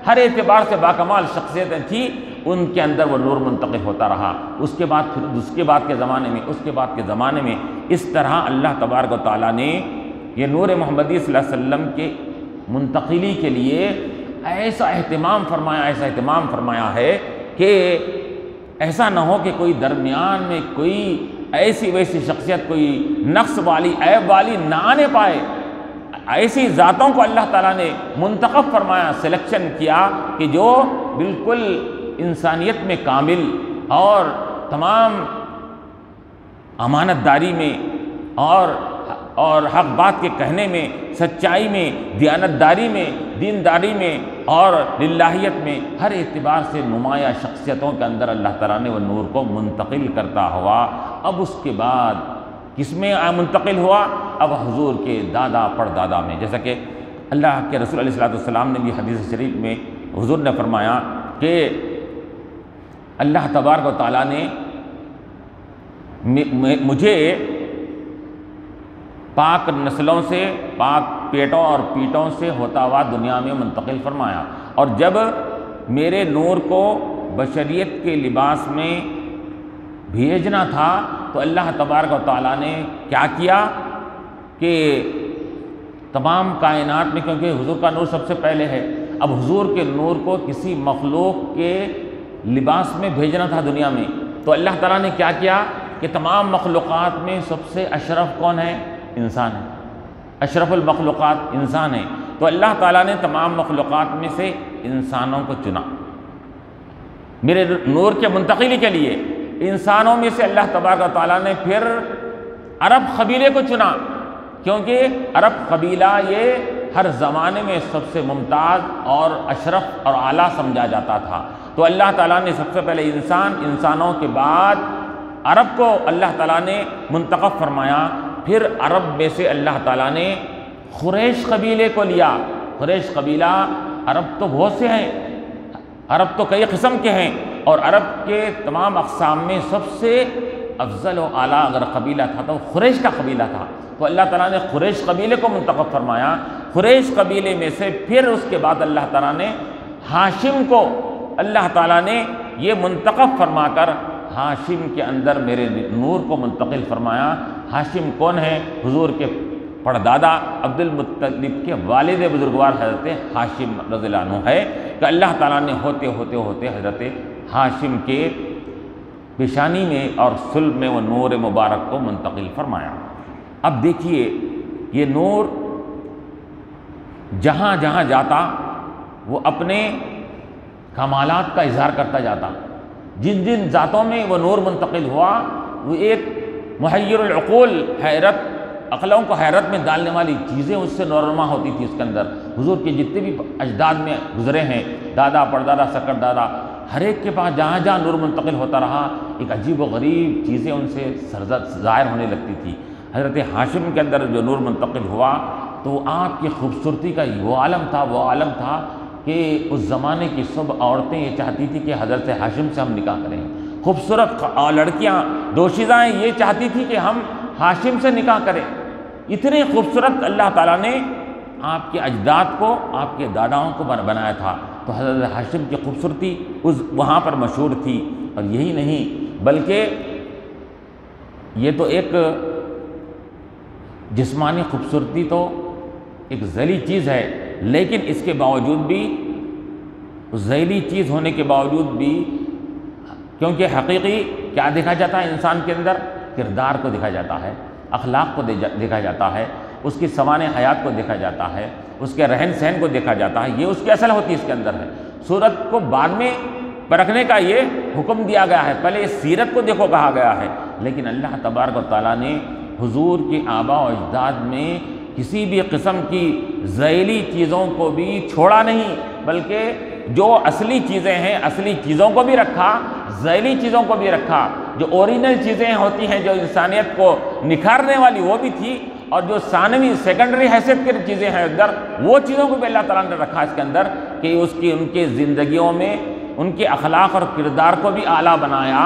Speaker 1: ہر اعتبار سے باکمال شخصیتیں تھیں، ان کے اندر وہ نور منتقل ہوتا رہا۔ اس کے بعد کے زمانے میں اس طرح اللہ تبارک و تعالیٰ نے یہ نور محمدی صلی اللہ علیہ وسلم کے منتقلی کے لیے ایسا اہتمام فرمایا ہے کہ ایسا نہ ہو کہ کوئی درمیان میں کوئی ایسی ویسی شخصیت، کوئی نقص والی عیب والی نہ آنے پائے۔ ایسی ذاتوں کو اللہ تعالیٰ نے منتخب فرمایا، سلیکشن کیا کہ جو بالکل انسانیت میں کامل اور تمام امانت داری میں اور حق بات کے کہنے میں، سچائی میں، دیانتداری میں، دینداری میں اور للہیت میں ہر اعتبار سے نمایاں شخصیتوں کے اندر اللہ تعالیٰ نے وہ نور کو منتقل کرتا ہوا۔ اب اس کے بعد کس میں منتقل ہوا؟ اب حضور کے دادا پردادا میں، جیسا کہ اللہ کے رسول علیہ الصلوۃ والسلام نے بھی حدیث شریف میں حضور نے فرمایا کہ اللہ تبارک و تعالیٰ نے مجھے پاک نسلوں سے، پاک پیٹوں اور پیٹوں سے ہوتا ہوا دنیا میں منتقل فرمایا، اور جب میرے نور کو بشریت کے لباس میں بھیجنا تھا تو اللہ تبارک و تعالیٰ نے کیا کیا کہ تمام کائنات میں، کیونکہ حضور کا نور سب سے پہلے ہے، اب حضور کے نور کو کسی مخلوق کے لباس میں بھیجنا تھا دنیا میں، تو اللہ تعالیٰ نے کیا کیا کہ تمام مخلوقات میں سب سے اشرف کون ہے؟ انسان ہے، اشرف المخلوقات انسان ہے۔ تو اللہ تعالیٰ نے تمام مخلوقات میں سے انسانوں کو چنا میرے نور کے منتقلی کے لیے۔ انسانوں میں سے اللہ تبارک و تعالیٰ نے پھر عرب قبیلے کو چنا، کیونکہ عرب قبیلہ یہ ہر زمانے میں سب سے ممتاز اور اشرف اور اعلیٰ سمجھا جاتا تھا۔ تو اللہ تعالیٰ نے سب سے پہلے انسانوں کے بعد عرب کو اللہ تعالیٰ نے منتخب فرمایا۔ پھر عرب میں سے اللہ تعالیٰ نے قریش قبیلے کو لیا۔ قریش قبیلہ، عرب تو بہت سے ہیں، عرب تو کئی قسم کے ہیں، اور عرب کے تمام اقسام میں سب سے افضل و اعلیٰ اگر قبیلہ تھا تو قریش کا قبیلہ تھا۔ تو اللہ تعالیٰ نے قریش قبیلے کو منتخب فرمایا۔ قریش قبیلے میں سے پھر اس کے بعد اللہ تعالیٰ نے ہاشم کو اللہ تعالیٰ نے یہ منتخب فرما کر ہاشم کے اندر میرے نور کو منتقل فرمایا۔ ہاشم کون ہے؟ حضور کے پردادا عبد المطلب کے والد بزرگوار حضرت ہاشم رضی اللہ عنہ ہے کہ اللہ تعالیٰ نے ہوتے حضرت ہاشم کے پیشانی میں اور صلب میں وہ نور مبارک کو منتقل فرمایا۔ اب دیکھیے یہ نور جہاں جہاں جاتا وہ اپنے کمالات کا اظہار کرتا جاتا۔ جن جن ذاتوں میں وہ نور منتقل ہوا وہ ایک محیر العقول، عقلوں کو حیرت میں ڈالنے والی چیزیں اس سے نورما ہوتی تھی اس کے اندر۔ حضور کے جتنے بھی اجداد میں گزرے ہیں، دادا پردادا سکردادا، ہر ایک کے پاس جہاں جہاں نور منتقل ہوتا رہا ایک عجیب و غریب چیزیں ان سے ظاہر ہونے لگتی تھی۔ حضرت ہاشم کے اندر جو نور منتقل ہوا تو آپ کی خوبصورتی کا وہ عالم تھا کہ اس زمانے کی سب عورتیں یہ چاہتی تھی کہ حضرت ہاشم سے ہم نکاح کریں۔ خوبصورت لڑکیاں دوشیزائیں یہ چاہتی تھی کہ ہم ہاشم سے نکاح کریں۔ اتنی خوبصورت اللہ تعالیٰ نے آپ کے اجداد کو، آپ کے داداؤں کو بنایا تھا۔ تو حضرت ہاشم کی خوبصورتی وہاں پر مشہور تھی۔ اور یہی نہیں بلکہ یہ تو ایک جسمانی خوبصورتی تو ایک ذیلی چیز ہے، لیکن اس کے باوجود بھی، ذیلی چیز ہونے کے باوجود بھی، کیونکہ حقیقی کیا دیکھا جاتا ہے انسان کے اندر؟ کردار کو دیکھا جاتا ہے، اخلاق کو دیکھا جاتا ہے، اس کی سوانح حیات کو دیکھا جاتا ہے، اس کے رہن سہن کو دیکھا جاتا ہے، یہ اس کی اصل ہوتی ہے، اس کے اندر ہے۔ صورت کو بعد میں پرکھنے کا یہ حکم دیا گیا ہے، پہلے اس سیرت کو دیکھو کہا گیا ہے، لیکن اللہ تبارک و تعالیٰ نے حضور کے آباء و اجداد میں کسی بھی قسم کی ذیلی چیزوں کو بھی چھوڑا نہیں، بلکہ جو اصلی چیزیں ہیں اصلی چیزوں کو بھی رکھا، ذیلی چیزوں کو بھی رکھا، جو اوریجنل چیزیں ہوتی ہیں جو انسانیت کو نکھارنے والی وہ بھی تھی، اور جو ثانوی سیکنڈری حیثیت کی چیزیں ہیں اندر وہ چیزوں کو بھی اللہ تعالیٰ نے رکھا اس کے اندر، کہ ان کی زندگیوں میں ان کے اخلاق اور کردار کو بھی اعلیٰ بنایا،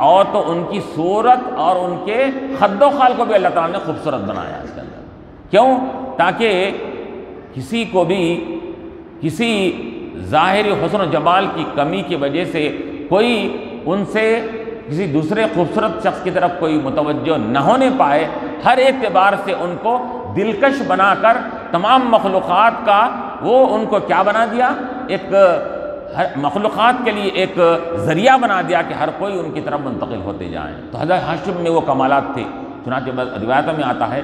Speaker 1: اور تو ان کی صورت اور ان کے خد و خال کو بھی اللہ تعالیٰ نے خوبصورت بنایا اس کے اندر۔ کیوں؟ تاکہ کسی کو بھی کسی ظاہری حسن و جمال کی کمی کی وجہ سے کوئی ان سے کسی دوسرے خوبصورت شخص کی طرف کوئی متوجہ نہ ہونے پائے، ہر اعتبار سے ان کو دلکش بنا کر تمام مخلوقات کا وہ ان کو کیا بنا دیا، ایک مخلوقات کے لیے ایک ذریعہ بنا دیا کہ ہر کوئی ان کی طرف منتقل ہوتے جائیں۔ تو حضرت ہاشم میں وہ کمالات تھے، چنانچہ روایتوں میں آتا ہے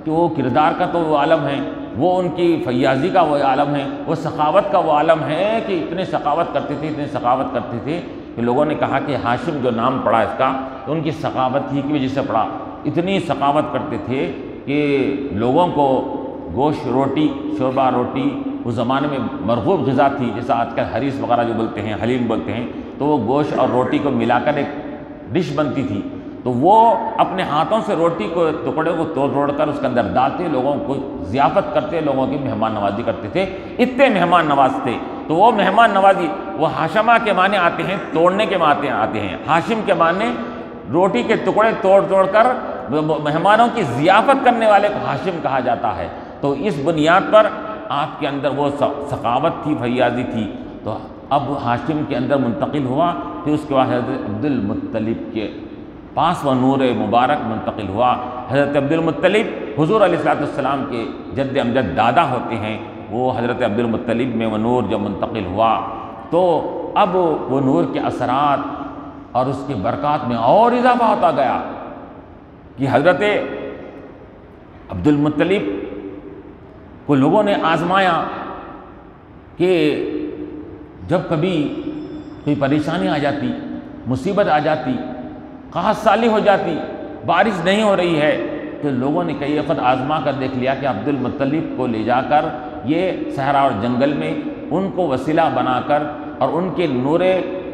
Speaker 1: کہ وہ کردار کا تو وہ عالم ہے، وہ ان کی فیاضی کا وہ عالم ہے، وہ سخاوت کا وہ عالم ہے کہ اتنے سخاوت کرتے تھے، اتنے سخاوت کرتے تھے کہ لوگوں نے کہا کہ ہاشم جو نام پڑا اس کا تو ان کی سخاوت ہی کی وجہ سے پڑا۔ اتنی سخاوت کرتے تھے کہ لوگوں کو گوشت روٹی، شوربہ روٹی اس زمانے میں مرغوب غذا تھی، جیسا آج کل حریص وغیرہ جو بولتے ہیں، حلیم بولتے ہیں، تو وہ گوشت اور روٹی کو ملا کر ایک ڈش بنتی تھی، تو وہ اپنے ہاتھوں سے روٹی کو ٹکڑے کو توڑ کر اس کے اندر ڈالتے، لوگوں کو ضیافت کرتے، لوگوں کی مہمان نوازی کرتے تھے، اتنے مہمان نواز تھے۔ تو وہ مہمان نوازی وہ ہاشمہ کے معنی آتے ہیں، توڑنے کے معنی آتے ہیں، ہاشم کے معنی روٹی کے ٹکڑے توڑ کر مہمانوں کی ضیافت کرنے والے کو ہاشم کہا جاتا ہے۔ تو اس بنیاد پر آپ کے اندر وہ سخاوت تھی، فیاضی تھی، تو اب ہاشم کے اندر منتقل ہوا، پھر اس کے بعد حضرت عبد المطلب کے پاس وہ نور مبارک منتقل ہوا۔ حضرت عبد المطلب حضور علیہ السلام کے جد امجد دادا ہوتے ہیں، وہ حضرت عبد المطلب میں وہ نور جب منتقل ہوا تو اب وہ نور کے اثرات اور اس کی برکات میں اور اضافہ ہوتا گیا کہ حضرت عبد المطلب کو لوگوں نے آزمایا کہ جب کبھی کوئی پریشانی آ جاتی، مصیبت آ جاتی، قحط سالی ہو جاتی، بارش نہیں ہو رہی ہے، تو لوگوں نے کئی وقت آزما کر دیکھ لیا کہ عبد المطلب کو لے جا کر یہ صحرا اور جنگل میں ان کو وسیلہ بنا کر اور ان کے نور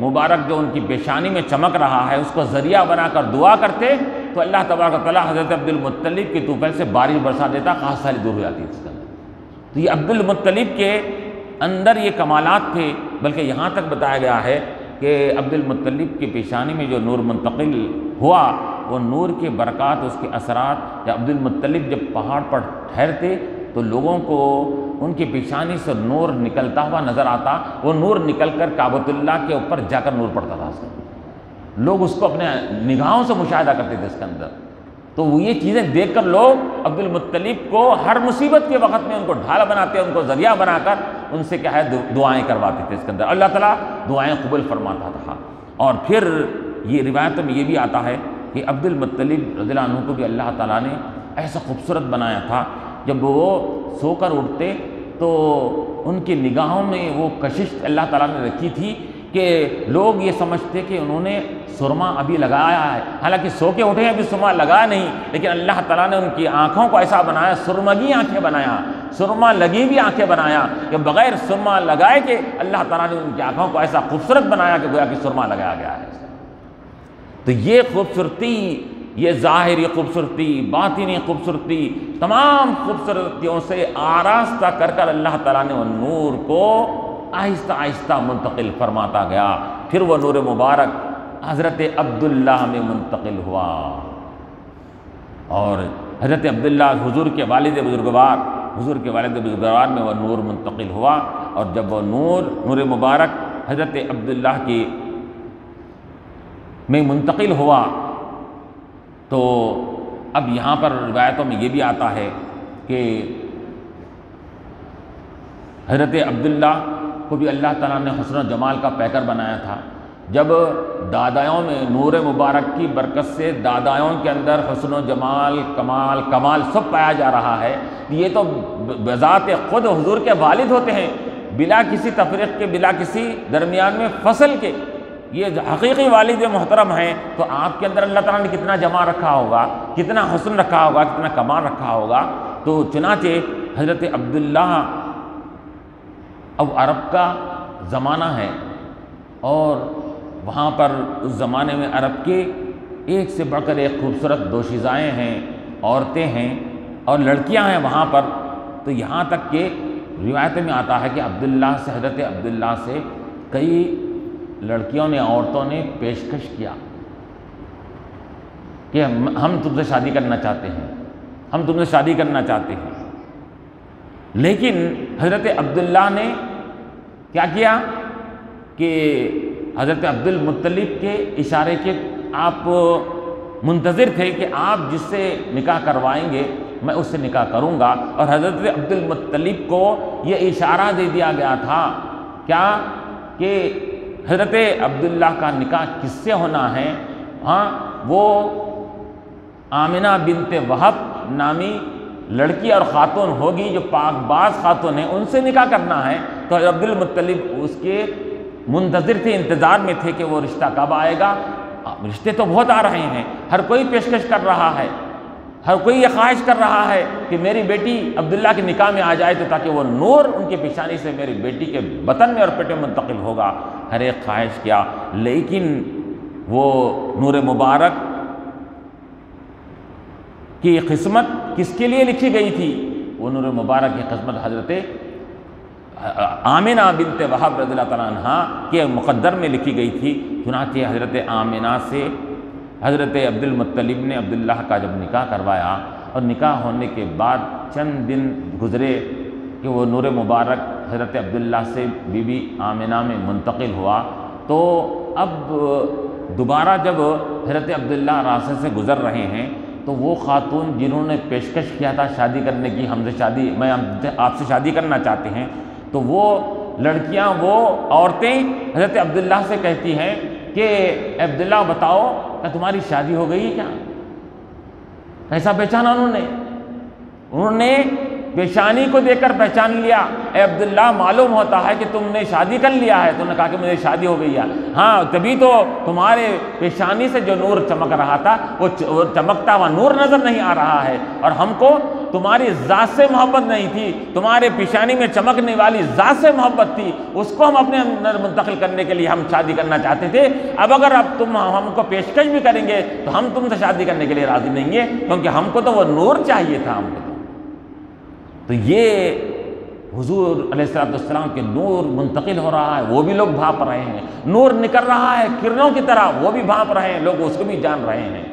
Speaker 1: مبارک جو ان کی پیشانی میں چمک رہا ہے اس کو ذریعہ بنا کر دعا کرتے تو اللہ تبارک و تعالیٰ حضرت عبد المطلب کی طوفان سے بارش برسا دیتا، قحط سالی دور ہو جاتی اس کے اندر۔ تو یہ عبد المطلب کے اندر یہ کمالات تھے، بلکہ یہاں تک بتایا گیا ہے کہ عبد المطلب کی پیشانی میں جو نور منتقل ہوا، وہ نور کے برکات، اس کے اثرات، یا عبد المطلب جب پہاڑ پر ٹھہرتے تو لوگوں کو ان کی پیشانی سے نور نکلتا ہوا نظر آتا، وہ نور نکل کر کعبۃ اللہ کے اوپر جا کر نور پڑتا تھا اس کے اندر، لوگ اس کو اپنے نگاہوں سے مشاہدہ کرتے تھے اس کے اندر۔ تو وہ یہ چیزیں دیکھ کر لوگ عبد المطلب کو ہر مصیبت کے وقت میں ان کو ڈھال بناتے، ان کو ذریعہ بنا کر ان سے کیا ہے دعائیں کرواتے تھے اس کے اندر، اللہ تعالیٰ دعائیں قبول فرماتا تھا۔ اور پھر یہ روایتوں میں یہ بھی آتا ہے کہ عبد المطلب رضی اللہ عنہ کو بھی اللہ تعالیٰ نے ایسا خوبصورت بنایا تھا، جب وہ سو کر اٹھتے تو ان کی نگاہوں میں وہ کشش اللہ تعالیٰ نے رکھی تھی کہ لوگ یہ سمجھتے کہ انہوں نے سرما ابھی لگایا ہے، حالانکہ سو کے اٹھے ابھی سرما لگایا نہیں، لیکن اللہ تعالیٰ نے ان کی آنکھوں کو ایسا بنایا، سرمگی آنکھیں بنایا، سرما لگی بھی آنکھیں بنایا، کہ بغیر سرما لگائے کہ اللہ تعالیٰ نے ان کی آنکھوں کو ایسا خوبصورت بنایا کہ گویا کہ سرما لگایا گیا ہے۔ تو یہ خوبصورتی، یہ ظاہری خوبصورتی، باطنی خوبصورتی، تمام خوبصورتیوں سے آراستہ کر کر اللہ تعالیٰ نے وہ نور کو آہستہ آہستہ منتقل فرماتا گیا، پھر وہ نور مبارک حضرت عبداللہ میں منتقل ہوا، اور حضرت عبداللہ حضور کے والد بزرگوار میں وہ نور منتقل ہوا، اور جب وہ نور مبارک حضرت عبداللہ کی میں منتقل ہوا تو اب یہاں پر روایتوں میں یہ بھی آتا ہے کہ حضرت عبداللہ کو بھی اللہ تعالیٰ نے حسن و جمال کا پیکر بنایا تھا۔ جب دادایوں میں نور مبارک کی برکت سے دادایوں کے اندر حسن و جمال، کمال سب پایا جا رہا ہے، یہ تو بذات خود حضور کے والد ہوتے ہیں، بلا کسی تفریق کے، بلا کسی درمیان میں فصل کے، یہ جو حقیقی والد محترم ہیں تو آپ کے اندر اللہ تعالیٰ نے کتنا جمع رکھا ہوگا، کتنا حسن رکھا ہوگا، کتنا کمال رکھا ہوگا۔ تو چنانچہ حضرت عبداللہ، اب عرب کا زمانہ ہے اور وہاں پر اس زمانے میں عرب کے ایک سے بڑھ کر ایک خوبصورت دوشیزائیں ہیں، عورتیں ہیں اور لڑکیاں ہیں وہاں پر۔ تو یہاں تک کہ روایت میں آتا ہے کہ حضرت عبداللہ سے کئی لڑکیوں نے، عورتوں نے پیشکش کیا کہ ہم تم سے شادی کرنا چاہتے ہیں، ہم تم سے شادی کرنا چاہتے ہیں۔ لیکن حضرت عبداللہ نے کیا کیا کہ حضرت عبد المطلب کے اشارے کے آپ منتظر تھے کہ آپ جس سے نکاح کروائیں گے میں اس سے نکاح کروں گا، اور حضرت عبد المطلب کو یہ اشارہ دے دیا گیا تھا کیا کہ حضرت عبداللہ کا نکاح کس سے ہونا ہے؟ ہاں، وہ آمنہ بنت وہب نامی لڑکی اور خاتون ہوگی جو پاک باز خاتون ہیں، ان سے نکاح کرنا ہے۔ تو عبد المطلب اس کے منتظر تھے، انتظار میں تھے کہ وہ رشتہ کب آئے گا۔ رشتے تو بہت آ رہے ہیں، ہر کوئی پیشکش کر رہا ہے، ہر کوئی یہ خواہش کر رہا ہے کہ میری بیٹی عبداللہ کے نکاح میں آ جائے تو تاکہ وہ نور ان کی پیشانی سے میری بیٹی کے بطن میں اور پیٹ میں منتقل ہوگا۔ ہر ایک خواہش کیا، لیکن وہ نور مبارک کی قسمت کس کے لیے لکھی گئی تھی؟ وہ نور مبارک کی قسمت حضرت آمنہ بنت وہب رضی اللہ تعالیٰ عنہ کے مقدر میں لکھی گئی تھی۔ چنانچہ حضرت آمنہ سے حضرت عبد المطلب نے عبداللہ کا جب نکاح کروایا اور نکاح ہونے کے بعد چند دن گزرے کہ وہ نور مبارک حضرت عبداللہ سے بی بی آمنہ میں منتقل ہوا، تو اب دوبارہ جب حضرت عبداللہ راستے سے گزر رہے ہیں تو وہ خاتون جنہوں نے پیشکش کیا تھا شادی کرنے کی، میں آپ سے شادی کرنا چاہتے ہیں، تو وہ لڑکیاں، وہ عورتیں حضرت عبداللہ سے کہتی ہیں کہ عبداللہ بتاؤ کہ تمہاری شادی ہو گئی کیا؟ کیسا پہچانا انہوں نے پیشانی کو دیکھ کر پہچان لیا۔ اے عبداللہ، معلوم ہوتا ہے کہ تم نے شادی کر لیا ہے۔ تو انہوں نے کہا کہ مجھے شادی ہو گئی ہے۔ ہاں، تبھی تو تمہارے پیشانی سے جو نور چمک رہا تھا وہ چمکتا ہوا نور نظر نہیں آ رہا ہے، اور ہم کو تمہاری ذات سے محبت نہیں تھی، تمہارے پیشانی میں چمکنے والی ذات سے محبت تھی، اس کو ہم اپنے اندر منتقل کرنے کے لیے ہم شادی کرنا چاہتے تھے۔ اب اگر تم ہم کو پیشکش بھی کریں گے تو ہم تم سے شادی کرنے کے لیے راضی نہیں ہیں، کیونکہ ہم کو تو وہ نور چاہیے تھا ہم کو۔ تو یہ حضور علیہ السلام کے نور منتقل ہو رہا ہے، وہ بھی لوگ بھانپ رہے ہیں، نور نکل رہا ہے کرنوں کی طرح، وہ بھی بھانپ رہے ہیں، لوگ اس کو بھی جان رہے ہیں۔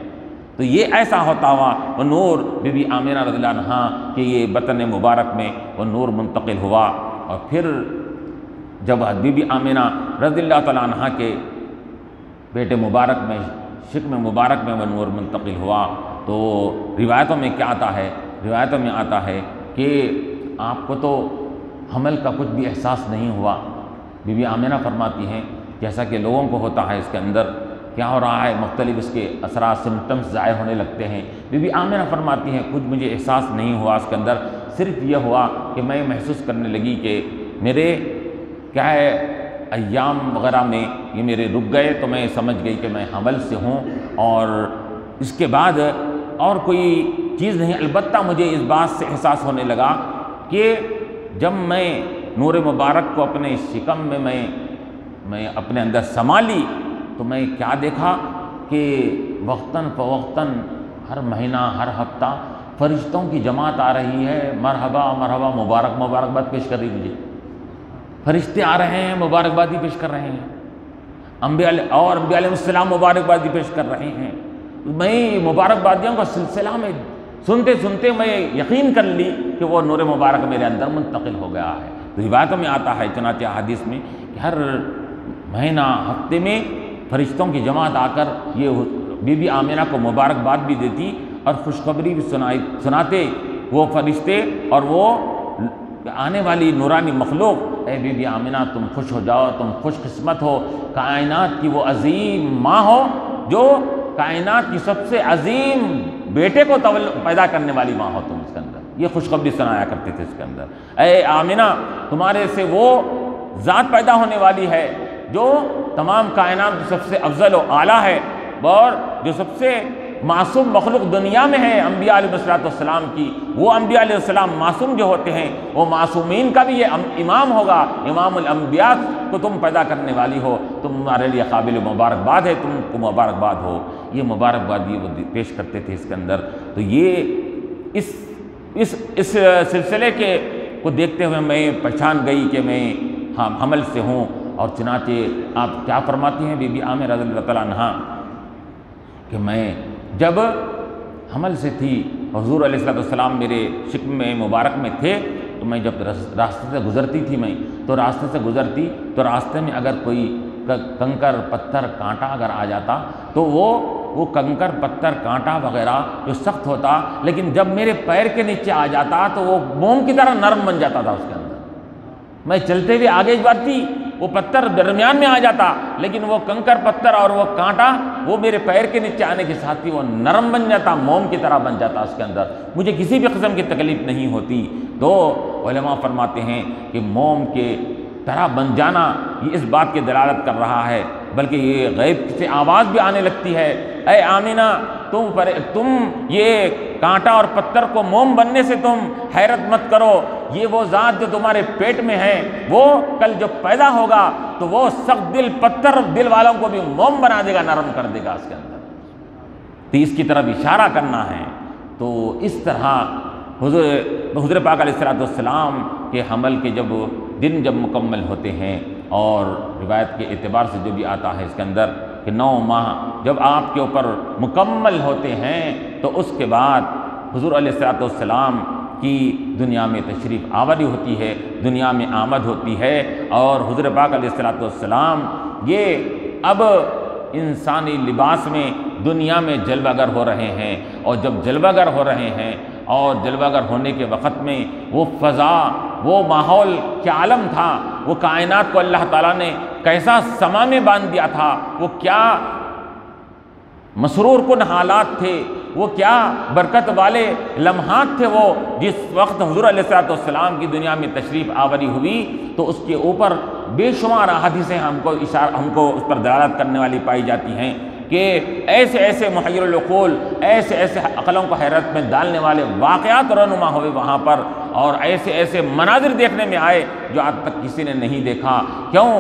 Speaker 1: تو یہ ایسا ہوتا ہوا وہ نور بی بی آمنہ رضی اللہ عنہا کہ یہ بطن مبارک میں وہ نور منتقل ہوا، اور پھر جب بی بی آمنہ رضی اللہ تعالیٰ عنہا کے بیٹے مبارک میں، شکم مبارک میں وہ نور منتقل ہوا، تو روایتوں میں کیا آتا ہے؟ روایتوں میں آتا ہے کہ آپ کو تو حمل کا کچھ بھی احساس نہیں ہوا۔ بی بی آمنہ فرماتی ہیں جیسا کہ لوگوں کو ہوتا ہے، اس کے اندر کیا ہو رہا ہے، مختلف اس کے اثرات سمٹمز ظاہر ہونے لگتے ہیں۔ بی بی آمنہ فرماتی ہیں کچھ مجھے احساس نہیں ہوا اس کے اندر، صرف یہ ہوا کہ میں محسوس کرنے لگی کہ میرے کیا ہے ایام وغیرہ میں یہ میرے رک گئے، تو میں سمجھ گئی کہ میں حمل سے ہوں، اور اس کے بعد اور کوئی چیز نہیں۔ البتہ مجھے اس بات سے احساس ہونے لگا کہ جب میں نور مبارک کو اپنے شکم میں میں اپنے اندر سما لی تو میں کیا دیکھا کہ وقتاً فوقتاً ہر مہینہ ہر ہفتہ فرشتوں کی جماعت آ رہی ہے، مرحبا مرحبا، مبارکباد پیش کر رہی مجھے، فرشتے آ رہے ہیں مبارکبادی پیش کر رہے ہیں، انبیاء علیہ السلام مبارکبادی پیش کر رہے ہیں۔ میں مبارکبادیوں کا سلسلہ میں سنتے سنتے میں یقین کر لی کہ وہ نور مبارک میرے اندر منتقل ہو گیا ہے۔ تو روایتوں میں آتا ہے، چنانچہ حدیث میں، کہ ہر مہینہ ہفتے میں فرشتوں کی جماعت آ کر یہ بی بی آمنہ کو مبارکباد بھی دیتی اور خوشخبری بھی سناتے وہ فرشتے، اور وہ آنے والی نورانی مخلوق، اے بی بی آمنہ تم خوش ہو جاؤ، تم خوش قسمت ہو، کائنات کی وہ عظیم ماں ہو جو کائنات کی سب سے عظیم بیٹے کو پیدا کرنے والی ماں ہو تم، اس کے اندر یہ خوشخبری سنایا کرتے تھے اس کے اندر۔ اے آمنہ تمہارے سے وہ ذات پیدا ہونے والی ہے جو تمام کائنات جو سب سے افضل و اعلیٰ ہے اور جو سب سے معصوم مخلوق دنیا میں ہے انبیاء علیہ السلام کی، وہ انبیاء علیہ السلام معصوم جو ہوتے ہیں وہ معصومین کا بھی یہ امام ہوگا، امام الانبیاء کو تم پیدا کرنے والی ہو، تمہارے لیے قابل مبارکباد ہے، تم کو مبارکباد ہو۔ یہ مبارکبادی وہ پیش کرتے تھے اس کے اندر۔ تو یہ اس سلسلے کے کو دیکھتے ہوئے میں پہچان گئی کہ میں حمل سے ہوں، اور چنانچہ آپ کیا فرماتی ہیں بی بی عامر رضی اللہ تعالیٰ عنہا کہ میں جب حمل سے تھی، حضور علیہ السلام میرے شکم میں مبارک میں تھے، تو میں جب راستے سے گزرتی تھی تو راستے میں اگر کوئی کنکر پتھر کانٹا اگر آ جاتا تو وہ کنکر پتھر کانٹا وغیرہ جو سخت ہوتا، لیکن جب میرے پیر کے نیچے آ جاتا تو وہ موم کی طرح نرم بن جاتا تھا اس کے اندر۔ میں چلتے ہوئے آگے بڑھتی، وہ پتھر درمیان میں آ جاتا، لیکن وہ کنکر پتھر اور وہ کانٹا وہ میرے پیر کے نیچے آنے کے ساتھ ہی وہ نرم بن جاتا، موم کی طرح بن جاتا اس کے اندر، مجھے کسی بھی قسم کی تکلیف نہیں ہوتی۔ تو علماء فرماتے ہیں کہ موم کے طرح بن جانا یہ اس بات کی دلالت کر رہا ہے، بلکہ یہ غیب سے آواز بھی آنے لگتی ہے، اے آمینہ تم یہ کانٹا اور پتھر کو موم بننے سے تم حیرت مت کرو، یہ وہ ذات جو تمہارے پیٹ میں ہے وہ کل جو پیدا ہوگا تو وہ سخت دل پتھر دل والوں کو بھی موم بنا دے گا، نرم کر دے گا اس کے اندر۔ تو اس کی طرف اشارہ کرنا ہے۔ تو اس طرح حضور پاک علیہ السلام کے حمل کے جب مکمل ہوتے ہیں، اور روایت کے اعتبار سے جو بھی آتا ہے اس کے اندر کہ 9 ماہ جب آپ کے اوپر مکمل ہوتے ہیں تو اس کے بعد حضور علیہ السلام کی دنیا میں تشریف آوری ہوتی ہے، دنیا میں آمد ہوتی ہے، اور حضور پاک علیہ السلام یہ اب انسانی لباس میں دنیا میں جلوہ گر ہو رہے ہیں، اور جب جلوہ گر ہو رہے ہیں اور جلوہ گر ہونے کے وقت میں وہ فضا، وہ ماحول کیا عالم تھا، وہ کائنات کو اللہ تعالیٰ نے کیسا سما میں باندھ دیا تھا، وہ کیا مسرور کن حالات تھے، وہ کیا برکت والے لمحات تھے، وہ جس وقت حضور علیہ السلام کی دنیا میں تشریف آوری ہوئی تو اس کے اوپر بے شمار حدیثیں ہم کو اس پر دلالت کرنے والی پائی جاتی ہیں کہ ایسے ایسے محیر العقول، ایسے ایسے عقلوں کو حیرت میں ڈالنے والے واقعات رونما ہوئے وہاں پر، اور ایسے ایسے مناظر دیکھنے میں آئے جو آج تک کسی نے نہیں دیکھا۔ کیوں؟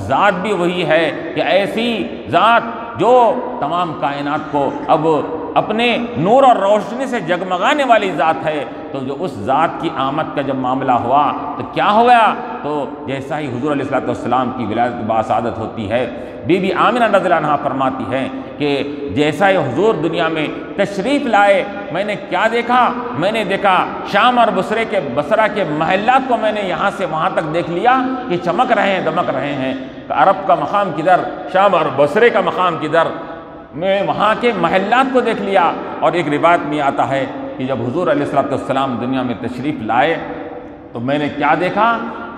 Speaker 1: ذات بھی وہی ہے کہ ایسی ذات جو تمام کائنات کو اب اپنے نور اور روشنی سے جگمگانے والی ذات ہے، تو جو اس ذات کی آمد کا جب معاملہ ہوا تو کیا ہو گیا؟ تو جیسا ہی حضور علیہ السلام کی ولادت باسعادت ہوتی ہے، بی بی آمنہ رضی اللہ عنہا فرماتی ہے کہ جیسا ہی حضور دنیا میں تشریف لائے، میں نے کیا دیکھا؟ میں نے دیکھا شام اور بصرہ کے محلات کو میں نے یہاں سے وہاں تک دیکھ لیا کہ چمک رہے ہیں، دمک رہے ہیں۔ عرب کا مقام کدھر، شام اور بصرے کا مقام کدھر، میں وہاں کے محلات کو دیکھ لیا۔ اور ایک روایت میں آتا ہے کہ جب حضور علیہ السلام دنیا میں تشریف لائے تو میں نے کیا دیکھا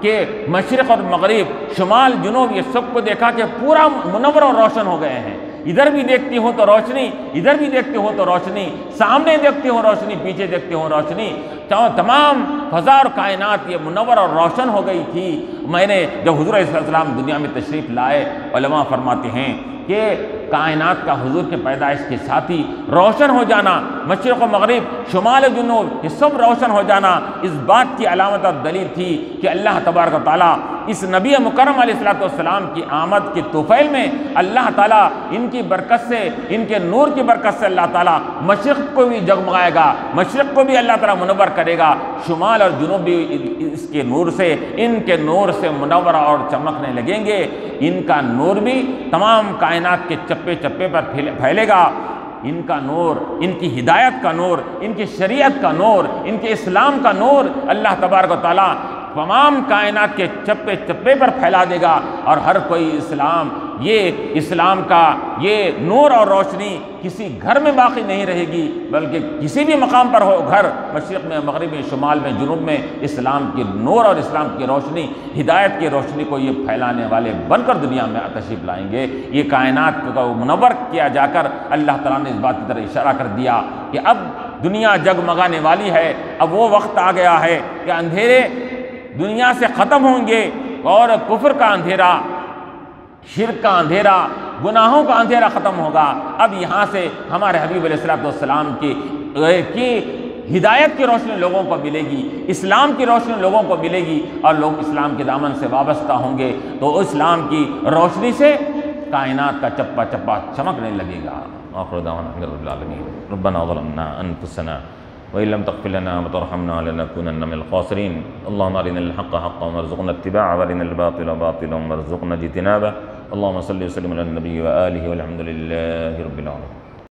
Speaker 1: کہ مشرق اور مغرب، شمال جنوب، یہ سب کو دیکھا کہ پورا منور اور روشن ہو گئے ہیں۔ ادھر بھی دیکھتی ہوں تو روشنی، ادھر بھی دیکھتی ہوں تو روشنی، سامنے دیکھتی ہوں روشنی، پیچھے دیکھتی ہوں روشنی، تمام فضا اور کائنات یہ منور اور روشن ہو گئی تھی۔ میں نے جب حضور علیہ السلام دنیا میں تشریف لائے، علماء فرماتے ہیں کہ کائنات کا حضور کے پیدائش کے ساتھ ہی روشن ہو جانا، مشرق و مغرب، شمال و جنوب، یہ سب روشن ہو جانا اس بات کی علامت اور دلیل تھی کہ اللہ تبارک و تعالیٰ اس نبی مکرم علیہ السلام کی آمد کے طفیل میں اللہ تعالیٰ ان کی برکت سے، ان کے نور کی برکت سے اللہ تعالیٰ مشرق کو بھی جگمگائے گا، مشرق کو بھی اللہ تعالیٰ منور کرے گا، شمال اور جنوب بھی اس کے نور سے، ان کے نور سے منور اور چمکنے لگیں گے۔ ان کا نور بھی تمام کائنات کے چپے چپے پر پھیلے گا۔ ان کا نور، ان کی ہدایت کا نور، ان کی شریعت کا نور، ان کے اسلام کا نور اللہ تبارک و تعالیٰ تمام کائنات کے چپے چپے پر پھیلا دے گا، اور ہر کوئی اسلام کا یہ نور اور روشنی کسی گھر میں باقی نہیں رہے گی، بلکہ کسی بھی مقام پر ہو گھر، مشرق میں، مغرب میں، شمال میں، جنوب میں، اسلام کی نور اور اسلام کی روشنی، ہدایت کی روشنی کو یہ پھیلانے والے بن کر دنیا میں تشریف لائیں گے۔ یہ کائنات کو منور کیا جا کر اللہ تعالیٰ نے اس بات کی طرف اشارہ کر دیا کہ اب دنیا جگمگانے والی ہے، اب وہ وقت آ گیا ہے کہ اندھیرے دنیا سے ختم ہوں گے، اور کفر کا اندھیرا شرک کا اندھیرا، گناہوں کا اندھیرا ختم ہوگا۔ اب یہاں سے ہمارے حبیب علیہ الصلوۃ والسلام کی ہدایت کی روشنی لوگوں کو ملے گی، اسلام کی روشنی لوگوں کو ملے گی، اور لوگ اسلام کے دامن سے وابستہ ہوں گے، تو اسلام کی روشنی سے کائنات کا چپا چپا چمکنے لگے گا۔ آخر دعوانا الحمد للہ رب العالمین۔ ربنا ظلمنا انفسنا وإن لم تغفر لنا وترحمنا لنكونن من الخاسرين اللهم أرنا الحق حقا وارزقنا اتباعه وأرنا الباطل باطلا وارزقنا اجتنابه اللهم صل وسلم على النبي وآله والحمد لله رب العالمين۔